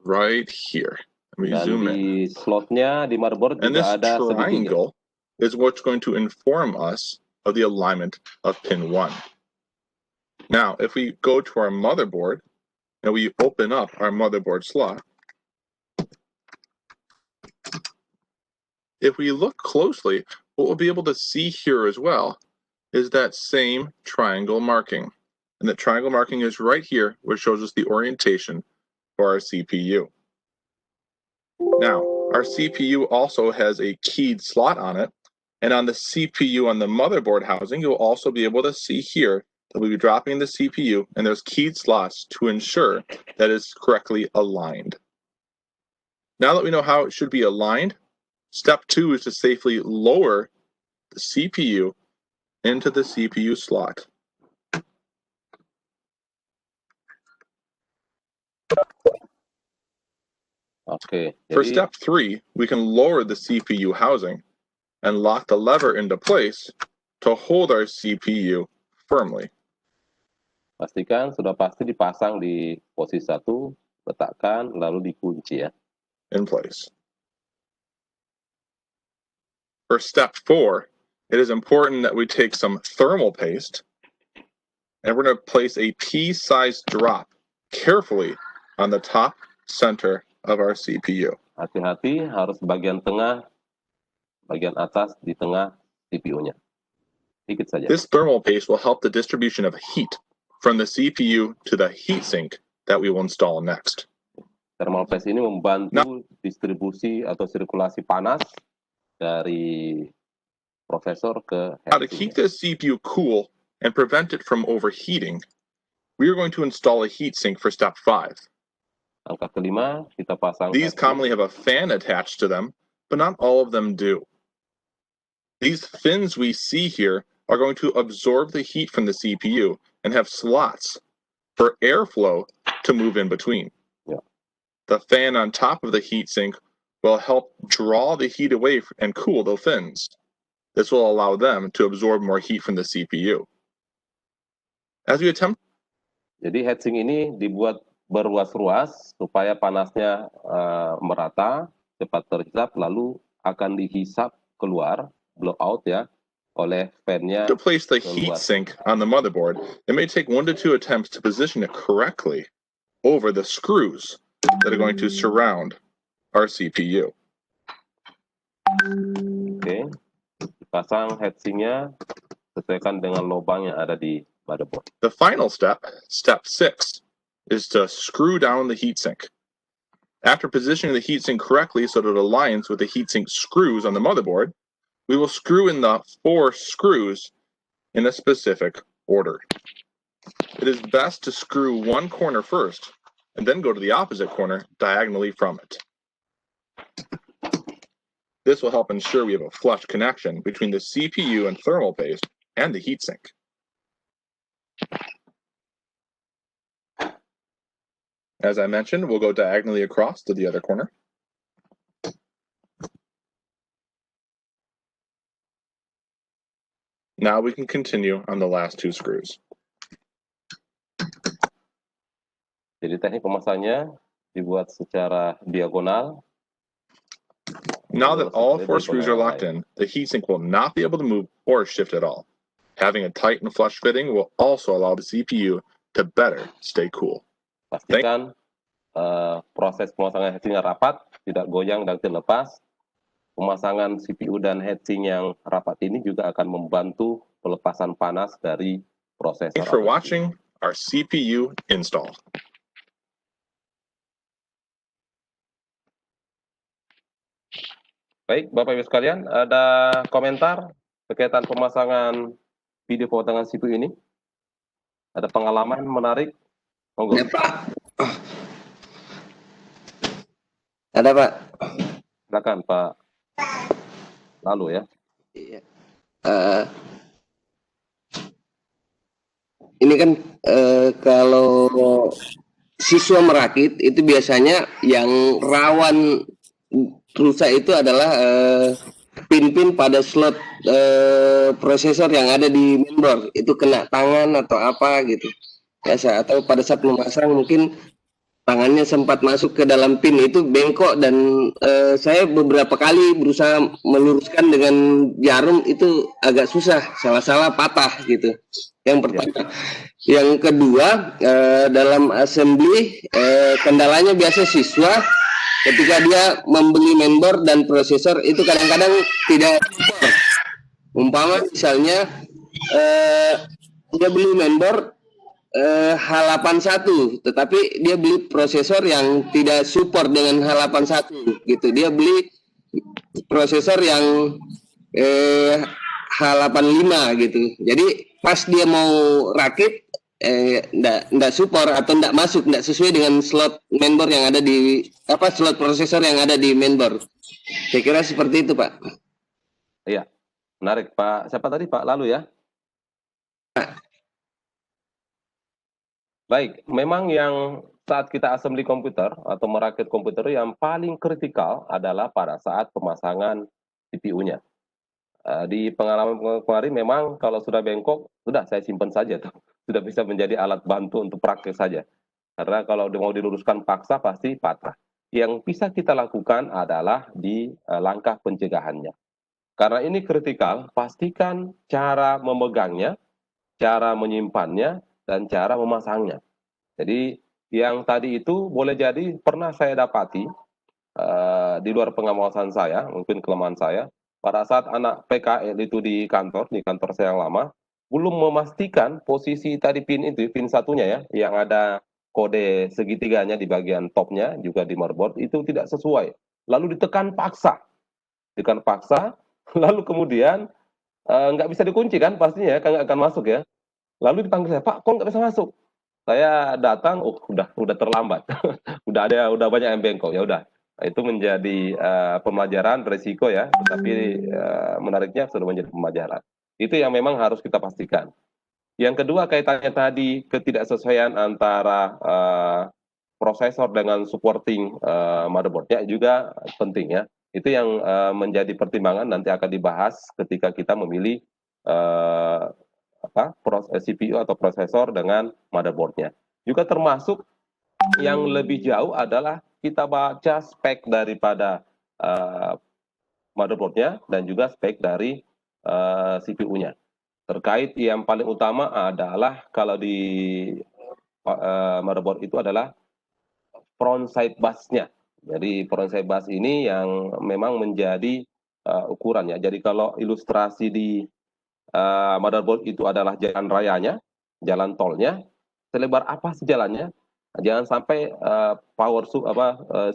right here. Let me
Dan
zoom in.
di slotnya di motherboard
And this
juga ada segitiga.
triangle is what's going to inform us of the alignment of pin 1. Now, if we go to our motherboard and we open up our motherboard slot, if we look closely, what we'll be able to see here as well is that same triangle marking. And that triangle marking is right here, which shows us the orientation for our CPU. Now, our CPU also has a keyed slot on it, and on the CPU on the motherboard housing, you'll also be able to see here that we'll be dropping the CPU, and there's keyed slots to ensure that it's correctly aligned. Now that we know how it should be aligned, step 2 is to safely lower the CPU into the CPU slot.
Oke,
For
jadi
step 3, we can lower the CPU housing and lock the lever into place to hold our CPU firmly.
pastikan sudah pasti dipasang di posisi 1, letakkan, lalu dikunci ya.
In place. For step 4, it is important that we take some thermal paste and we're going to place a pea-sized drop carefully on the top center of our CPU.
Hati-hati, harus bagian tengah, bagian atas, di tengah CPU-nya. Sedikit saja.
This thermal paste will help the distribution of heat from the CPU to the heatsink that we will install next.
Thermal paste ini membantu distribusi atau sirkulasi panas dari prosesor ke
Now, to keep
heatsink.
the CPU cool and prevent it from overheating, we are going to install a heatsink for step 5.
Angka kelima, kita pasang
These
heatsink.
commonly have a fan attached to them, but not all of them do. These fins we see here are going to absorb the heat from the CPU and have slots for airflow to move in between.
Yeah.
The fan on top of the heatsink will help draw the heat away and cool the fins. This will allow them to absorb more heat from the CPU. As we attempt
Jadi heatsink ini dibuat berruas-ruas supaya panasnya merata, cepat terhisap, lalu akan dihisap keluar, blow out ya, oleh fan-nya.
to place the heatsink on the motherboard, it may take 1 to 2 attempts to position it correctly. over the screws that are going to surround our CPU.
Oke, pasang heatsinknya sesuaikan dengan lubang yang ada di motherboard.
The final step, step 6, is to screw down the heatsink. After positioning the heatsink correctly so that it aligns with the heatsink screws on the motherboard, we will screw in the 4 screws in a specific order. It is best to screw one corner first and then go to the opposite corner diagonally from it. This will help ensure we have a flush connection between the CPU and thermal paste and the heatsink. As I mentioned, we'll go diagonally across to the other corner. Now we can continue on the last 2 screws.
Jadi teknik pemasangannya dibuat secara diagonal.
Now that all 4 screws are locked in, the heatsink will not be able to move or shift at all. Having a tight and flush fitting will also allow the CPU to better stay cool.
Pastikan proses pemasangan heatsink rapat, tidak goyang dan tidak lepas. Pemasangan CPU dan heatsink yang rapat ini juga akan membantu pelepasan panas dari prosesor.
Thanks for watching our CPU install.
Baik, Bapak Ibu sekalian, ada komentar berkaitan pemasangan video pemasangan CPU ini? Ada pengalaman menarik? Monggo.
Ya, Pak. Ada, Pak.
Silakan, Pak. Lalu ya.
Iya. Ini kan kalau siswa merakit itu biasanya yang rawan rusak itu adalah pin-pin pada slot prosesor yang ada di mainboard, itu kena tangan atau apa gitu biasa, atau pada saat memasang mungkin tangannya sempat masuk ke dalam pin itu bengkok, dan saya beberapa kali berusaha meluruskan dengan jarum itu agak susah, salah-salah patah gitu. Yang pertama. Yang kedua, dalam assembly kendalanya biasa siswa ketika dia membeli mainboard dan prosesor itu kadang-kadang tidak support. Umpama misalnya dia beli mainboard H81, tetapi dia beli prosesor yang tidak support dengan H81 gitu. Dia beli prosesor yang H85 gitu. Jadi pas dia mau rakit nggak support atau nggak masuk, nggak sesuai dengan slot mainboard yang ada di slot prosesor yang ada di mainboard. Saya kira seperti itu, Pak.
Iya, menarik, Pak. Siapa tadi, Pak? Lalu ya. Baik, memang yang saat kita assembly komputer atau merakit komputer yang paling kritikal adalah pada saat pemasangan CPU-nya. Di pengalaman kemarin memang kalau sudah bengkok, sudah saya simpan saja tuh. Sudah bisa menjadi alat bantu untuk praktek saja. Karena kalau mau diluruskan paksa pasti patah. Yang bisa kita lakukan adalah di langkah pencegahannya. Karena ini kritikal, pastikan cara memegangnya, cara menyimpannya, dan cara memasangnya. Jadi yang tadi itu boleh jadi pernah saya dapati di luar pengawasan saya, mungkin kelemahan saya, pada saat anak PKL itu di kantor saya yang lama, belum memastikan posisi tadi pin itu, pin satunya ya, yang ada kode segitiganya di bagian topnya, juga di motherboard, itu tidak sesuai. Lalu ditekan paksa, lalu kemudian nggak bisa dikunci kan, pastinya kan nggak akan masuk ya. Lalu dipanggil saya, Pak, kok nggak bisa masuk? Saya datang, udah terlambat, udah banyak yang bengkok, ya udah. Itu menjadi pembelajaran resiko ya, tetapi menariknya sudah menjadi pembelajaran. Itu yang memang harus kita pastikan. Yang kedua kaitannya tadi ketidaksesuaian antara prosesor dengan supporting motherboardnya juga penting ya. Itu yang menjadi pertimbangan nanti akan dibahas ketika kita memilih CPU atau prosesor dengan motherboardnya. Juga termasuk yang lebih jauh adalah kita baca spek daripada motherboardnya dan juga spek dari CPU-nya. Terkait yang paling utama adalah kalau di motherboard itu adalah frontside busnya. Jadi frontside bus ini yang memang menjadi ukuran ya. Jadi kalau ilustrasi di motherboard itu adalah jalan rayanya, jalan tolnya, selebar apa sih jalannya? Jangan sampai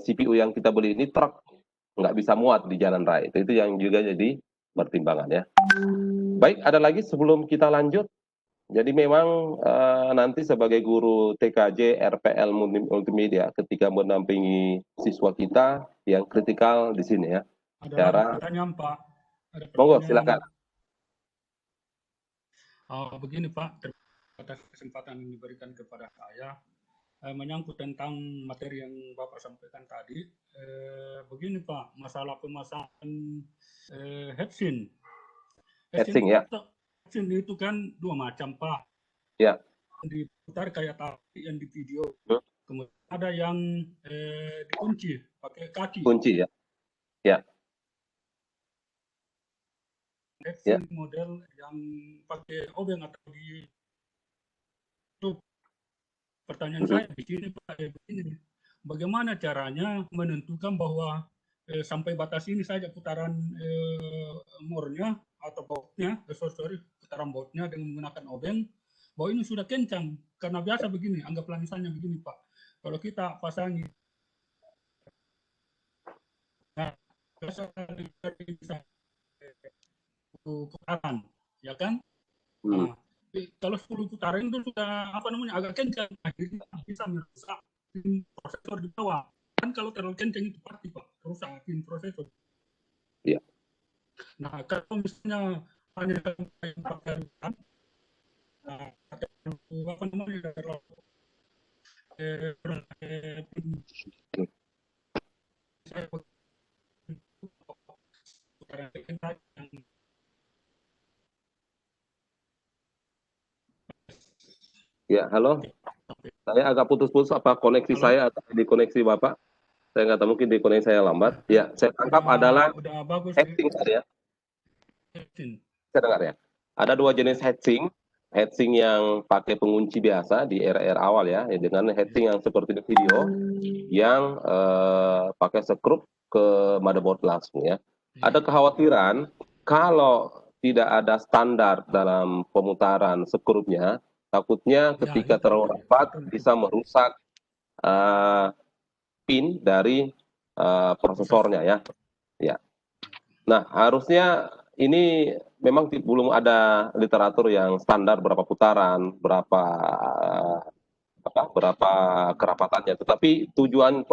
CPU yang kita beli ini truk nggak bisa muat di jalan raya. Itu yang juga jadi pertimbangan ya. Baik, ada lagi sebelum kita lanjut. Jadi memang nanti sebagai guru TKJ RPL Multimedia ketika mendampingi siswa kita yang kritikal di sini ya.
Ada pertanyaan Pak. Ada
Monggo,
pertanyaan.
silakan.
Begini Pak, terima kasih atas kesempatan yang diberikan kepada saya menyangkut tentang materi yang Bapak sampaikan tadi. Begini Pak, masalah pemasangan headphone.
Headphone ya.
Headphone itu kan dua macam Pak.
Ya.
Diputar kayak tadi yang di video. Kemudian ada yang dikunci pakai kaki.
Kunci ya. Ya.
Headphone model yang pakai obeng atau di itu. Pertanyaan saya di sini Pak, begini. Bagaimana caranya menentukan bahwa sampai batas ini saja putaran more-nya atau bautnya, putaran bautnya dengan menggunakan obeng, bahwa ini sudah kencang. Karena biasa begini, anggaplah misalnya begini Pak, kalau kita pasangi, nah, biasa putaran, ya kan? Nah, kalau 10 putaran itu sudah agak kencang, akhirnya bisa merusak prosesor di bawah. Kan kalau terlalu kencang itu pasti Pak, rusak prosesor.
Iya.
Nah, kalau misalnya hanya yang pakai
Ya, halo. Saya agak putus-putus, apa koneksi saya atau di koneksi Bapak? Saya nggak tahu, mungkin di koneksi saya lambat. Ya, saya tangkap adalah heatsink tadi ya. Saya dengar ya. Ada dua jenis heatsink. Heatsink yang pakai pengunci biasa di era-era awal ya, dengan heatsink yang seperti di video, yang pakai sekrup ke motherboard langsung ya. Ada kekhawatiran kalau tidak ada standar dalam pemutaran sekrupnya, takutnya ketika terlalu rapat bisa merusak pin dari prosesornya ya. Ya. Nah, harusnya ini memang belum ada literatur yang standar berapa putaran, berapa kerapatannya. Tetapi tujuan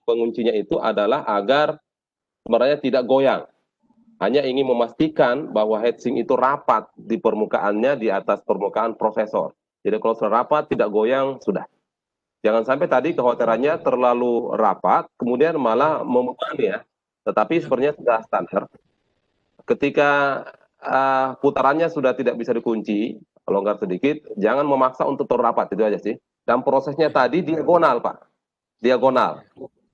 penguncinya itu adalah agar sebenarnya tidak goyang. Hanya ingin memastikan bahwa heatsink itu rapat di permukaannya, di atas permukaan prosesor. Jadi kalau sudah rapat, tidak goyang, sudah. Jangan sampai tadi kekhawatirannya terlalu rapat, kemudian malah membebani ya. Tetapi sebenarnya sudah standar. Ketika putarannya sudah tidak bisa dikunci, longgar sedikit, jangan memaksa untuk terrapat, itu aja sih. Dan prosesnya tadi diagonal, Pak. Diagonal.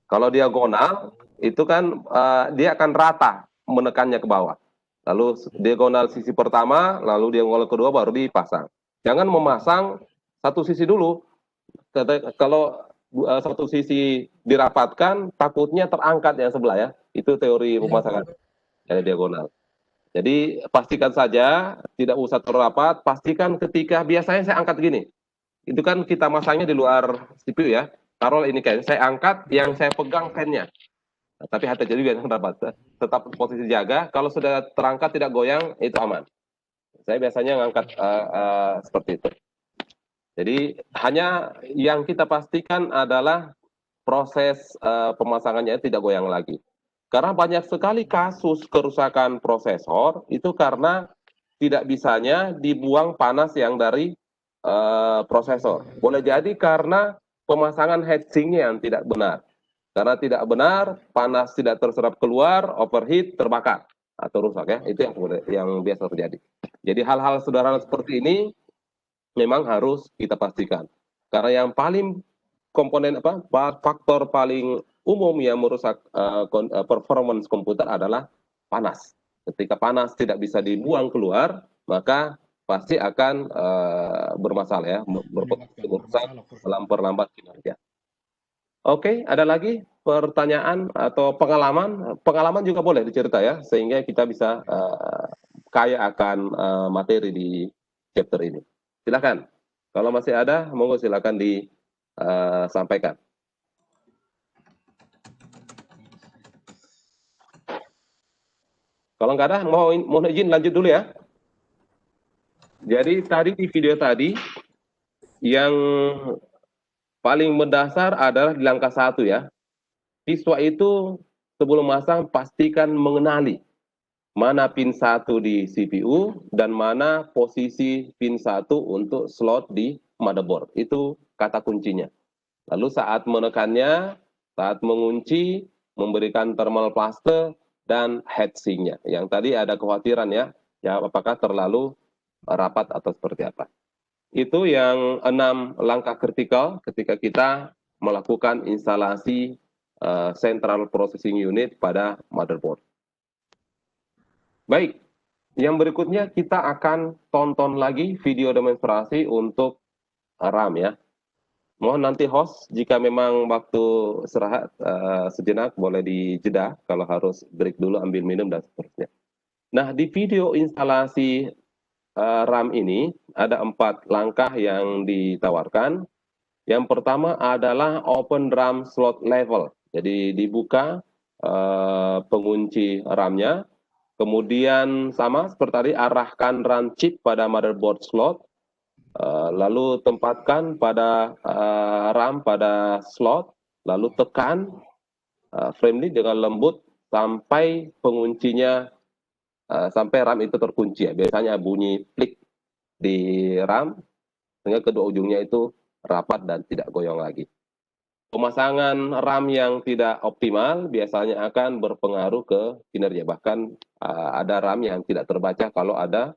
Kalau diagonal, itu kan dia akan rata menekannya ke bawah. Lalu diagonal sisi pertama, lalu diagonal kedua baru dipasang. Jangan memasang satu sisi dulu. Kalau satu sisi dirapatkan, takutnya terangkat yang sebelah ya. Itu teori pemasangan dari diagonal. Jadi pastikan saja, tidak usah terrapat, pastikan ketika, biasanya saya angkat gini. Itu kan kita masangnya di luar CPU ya. Taruh ini kayak saya angkat, yang saya pegang fan-nya. Nah, tapi hati-hati juga yang dapat. Tetap posisi jaga, kalau sudah terangkat tidak goyang, itu aman. Saya biasanya ngangkat seperti itu. Jadi hanya yang kita pastikan adalah proses pemasangannya tidak goyang lagi. Karena banyak sekali kasus kerusakan prosesor itu karena tidak bisanya dibuang panas yang dari prosesor. Boleh jadi karena pemasangan heatsinknya yang tidak benar. Karena tidak benar, panas tidak terserap keluar, overheat, terbakar atau rusak ya. Itu yang biasa terjadi. Jadi hal-hal sederhana seperti ini memang harus kita pastikan. Karena yang paling komponen faktor paling umum yang merusak performance komputer adalah panas. Ketika panas tidak bisa dibuang keluar, maka pasti akan bermasalah ya, berpotensi merusak, memperlambat kinerja. Oke, ada lagi pertanyaan atau pengalaman? Pengalaman juga boleh dicerita ya, sehingga kita bisa kaya akan materi di chapter ini. Silakan. Kalau masih ada, monggo silakan disampaikan. Kalau nggak ada, mohon izin lanjut dulu ya. Jadi tadi di video tadi, yang paling mendasar adalah di langkah 1 ya. Siswa itu sebelum masang pastikan mengenali mana pin 1 di CPU dan mana posisi pin 1 untuk slot di motherboard. Itu kata kuncinya. Lalu saat menekannya, saat mengunci, memberikan thermal plaster dan heatsinknya. Yang tadi ada kekhawatiran ya apakah terlalu rapat atau seperti apa. Itu yang 6 langkah kritikal ketika kita melakukan instalasi Central Processing Unit pada motherboard. Baik, yang berikutnya kita akan tonton lagi video demonstrasi untuk RAM ya. Mohon nanti host jika memang waktu istirahat sejenak boleh dijeda kalau harus break dulu ambil minum dan seterusnya. Nah, di video instalasi RAM ini ada 4 langkah yang ditawarkan. Yang pertama adalah open RAM slot level. Jadi dibuka pengunci RAM-nya, kemudian sama seperti tadi arahkan RAM chip pada motherboard slot, lalu tempatkan pada RAM pada slot, lalu tekan firmly dengan lembut sampai penguncinya sampai RAM itu terkunci ya. Biasanya bunyi klik di RAM sehingga kedua ujungnya itu rapat dan tidak goyang lagi. Pemasangan RAM yang tidak optimal biasanya akan berpengaruh ke kinerja. Bahkan ada RAM yang tidak terbaca kalau ada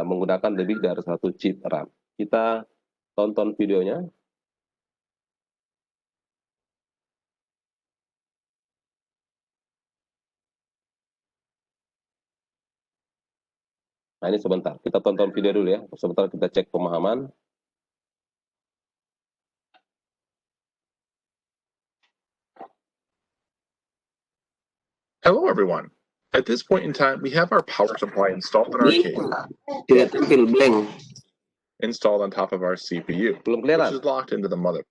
menggunakan lebih dari 1 chip RAM. Kita tonton videonya. Nah ini sebentar, kita tonton video dulu ya. Sebentar kita cek pemahaman.
Hello, everyone. At this point in time, we have our power supply installed in our case,
Tidak tampil blank.
installed on top of our CPU,
Belum
which
kelihatan.
is locked into the mother.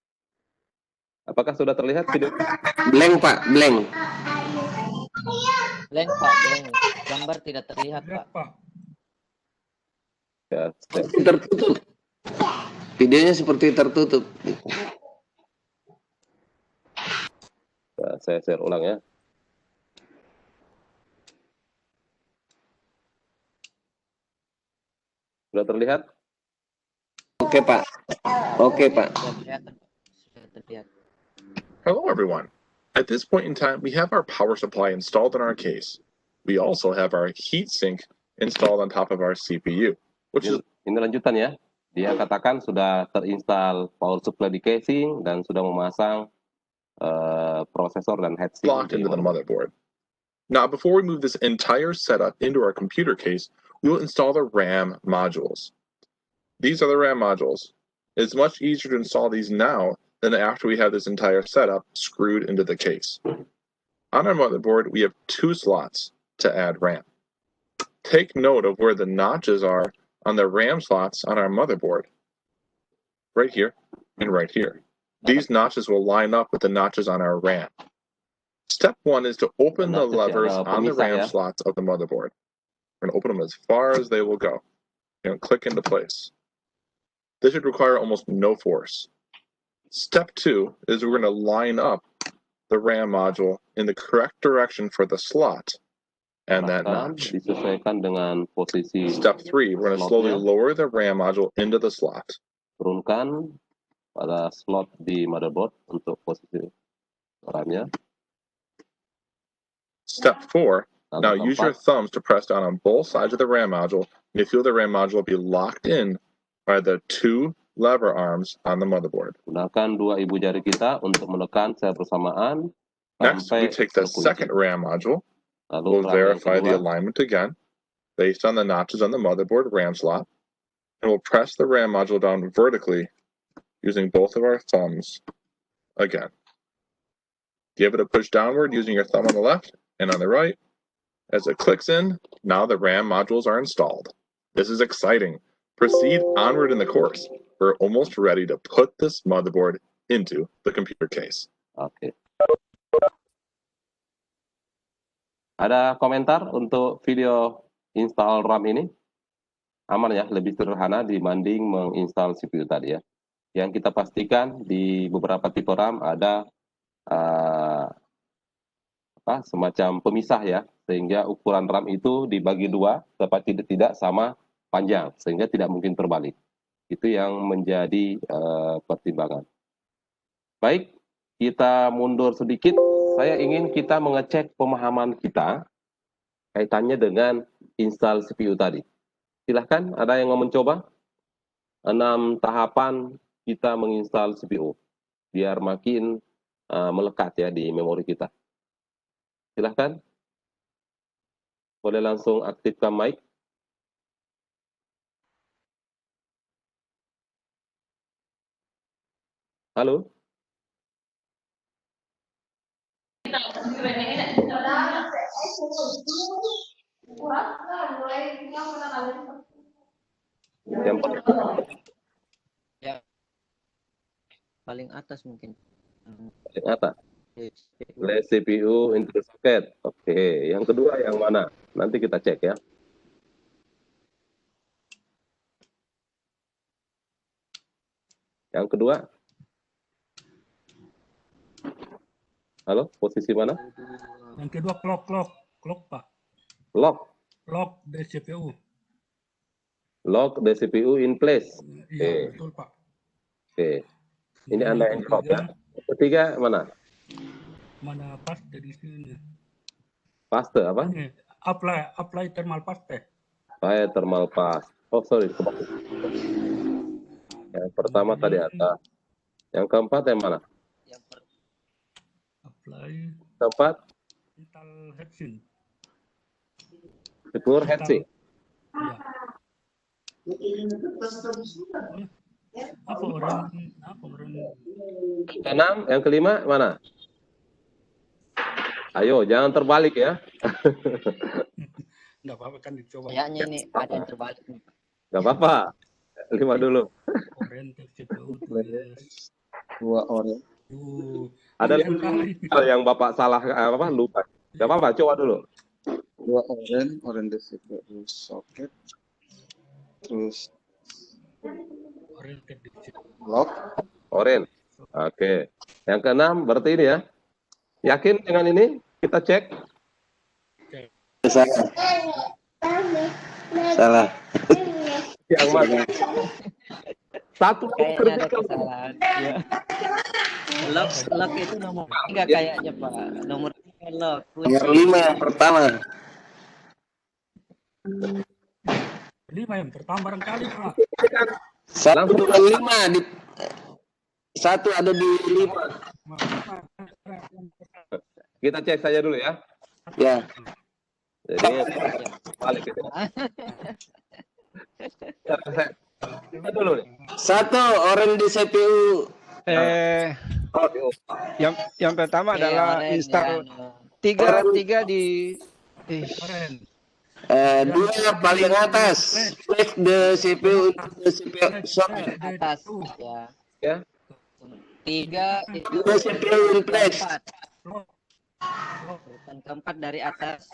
Apakah sudah terlihat video?
Blank Pak, blank.
Blank Pak, blank. Gambar tidak terlihat Pak.
Lihat, Pak.
Ya,
Tertutup. Videonya seperti tertutup.
saya share ulang ya. Sudah terlihat?
Oke Pak. Oke Pak.
Sudah terlihat.
Hello, everyone. At this point in time, we have our power supply installed in our case. We also have our heatsink installed on top of our CPU, which is
Ini lanjutan ya. Dia katakan sudah terinstall power supply di casing dan sudah memasang prosesor dan heatsink
locked into the motherboard. Now, before we move this entire setup into our computer case, we will install the RAM modules. These are the RAM modules. It's much easier to install these now than after we have this entire setup screwed into the case. On our motherboard, we have 2 slots to add RAM. Take note of where the notches are on the RAM slots on our motherboard. Right here and right here. These notches will line up with the notches on our RAM. Step 1 is to open the levers on the RAM slots of the motherboard. We're going to open them as far as they will go. And click into place. This should require almost no force. Step 2 is we're going to line up the RAM module in the correct direction for the slot and that notch.
Disesuaikan dengan posisi.
Step 3, we're going to slowly lower the RAM module into the slot.
Turunkan pada slot di motherboard untuk posisi RAM-nya.
Step 4, now use your thumbs to press down on both sides of the RAM module, and you feel the RAM module will be locked in by the 2 lever arms on the motherboard.
Gunakan 2 ibu jari kita untuk menekan secara bersamaan.
Next, we take the second RAM module. We'll verify the alignment again, based on the notches on the motherboard RAM slot, and we'll press the RAM module down vertically using both of our thumbs again. Give it a push downward using your thumb on the left and on the right. As it clicks in, now the RAM modules are installed. This is exciting. Proceed onward in the course. We're almost ready to put this motherboard into the computer case.
Oke. Ada komentar untuk video install RAM ini? Aman ya, lebih sederhana dibanding menginstal CPU tadi ya. Yang kita pastikan di beberapa tipe RAM ada semacam pemisah ya, sehingga ukuran RAM itu dibagi dua, tetapi tidak sama panjang, sehingga tidak mungkin terbalik. Itu yang menjadi pertimbangan. Baik, kita mundur sedikit. Saya ingin kita mengecek pemahaman kita kaitannya dengan install CPU tadi. Silahkan, ada yang mau mencoba? 6 tahapan kita menginstal CPU, biar makin melekat ya di memori kita. Silahkan. Boleh langsung aktifkan mic. Halo? Yang
Ya. Paling atas mungkin.
paling atas. Lay CPU into socket. Oke, yang kedua yang mana? Nanti kita cek ya. Yang kedua. Halo, posisi mana?
Yang kedua clock Pak.
Lock.
Lock the CPU.
Lock the CPU in place.
Iya, betul Pak.
Oke. Ini Anda yang jawab ya. Ketiga mana?
Mana paste di sini?
Paste apa?
Ini, apply thermal paste.
Saya thermal paste. Oh, sorry. Yang pertama tadi atas. Yang keempat yang mana?
Apply
Keempat?
install heatsink.
Secure heatsink.
Iya. Apa orang?
Keenam, yang kelima mana? Ayo, jangan terbalik ya.
Enggak apa-apa kan dicoba.
Kayaknya ini ada yang terbalik.
Nggak apa-apa. 5 dulu.
Oren CPU.
Dua orang.
Ada yang Bapak salah lupa. Nggak apa-apa, coba dulu.
Dua oren di CPU socket. Terus lock.
Oren. Oke. Yang keenam berarti ini ya. Yakin dengan ini? Kita cek.
Salah.
Yang mana? Satu
Kayaknya ada kesalahan. Ya. Lock itu nomor 3 kayaknya Pak. Nomor 3 lock.
Nomor 5 yang pertama.
5 yang pertama barangkali Pak.
Satu dan 5 di satu ada di 5.
Kita cek saja dulu ya.
Ya.
Jadi balik gitu. Kita dulu nih.
Satu oren di CPU.
Yang pertama adalah install tiga di
Dua paling atas. Flash the CPU socket.
Atas ya.
Ya.
3 itu
Dua CPU in place.
urutan keempat dari atas.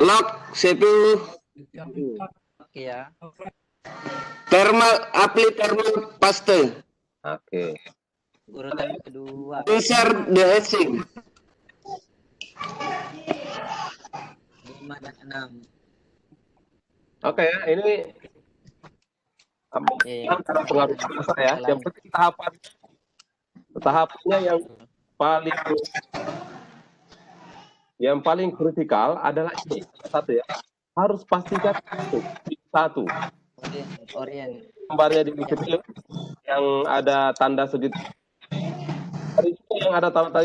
Lock CPU.
Oke ya.
Apply thermal paste.
Oke.
Urutan kedua.
Insert the heatsink.
5 dan 6.
Oke ya, ini karena pengaruh saya. Yang penting tahapannya yang paling kritikal adalah ini satu ya. Harus pastikan satu.
Orient.
Gambarnya di kecil yang ada tanda segitiga. Yang ada tanda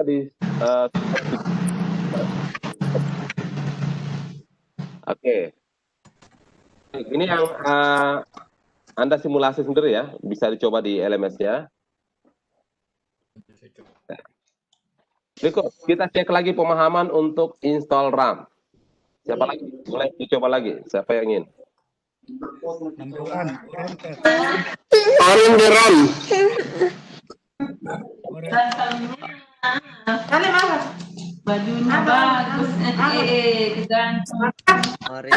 di Oke. Ini yang Anda simulasi sendiri ya, bisa dicoba di LMS-nya. Berikut, kita cek lagi pemahaman untuk install RAM. Siapa lagi? Boleh dicoba lagi. Siapa yang ingin?
Nampilan, oriented,
Orange the RAM.
Bajunya bagus, kegantung.
Mari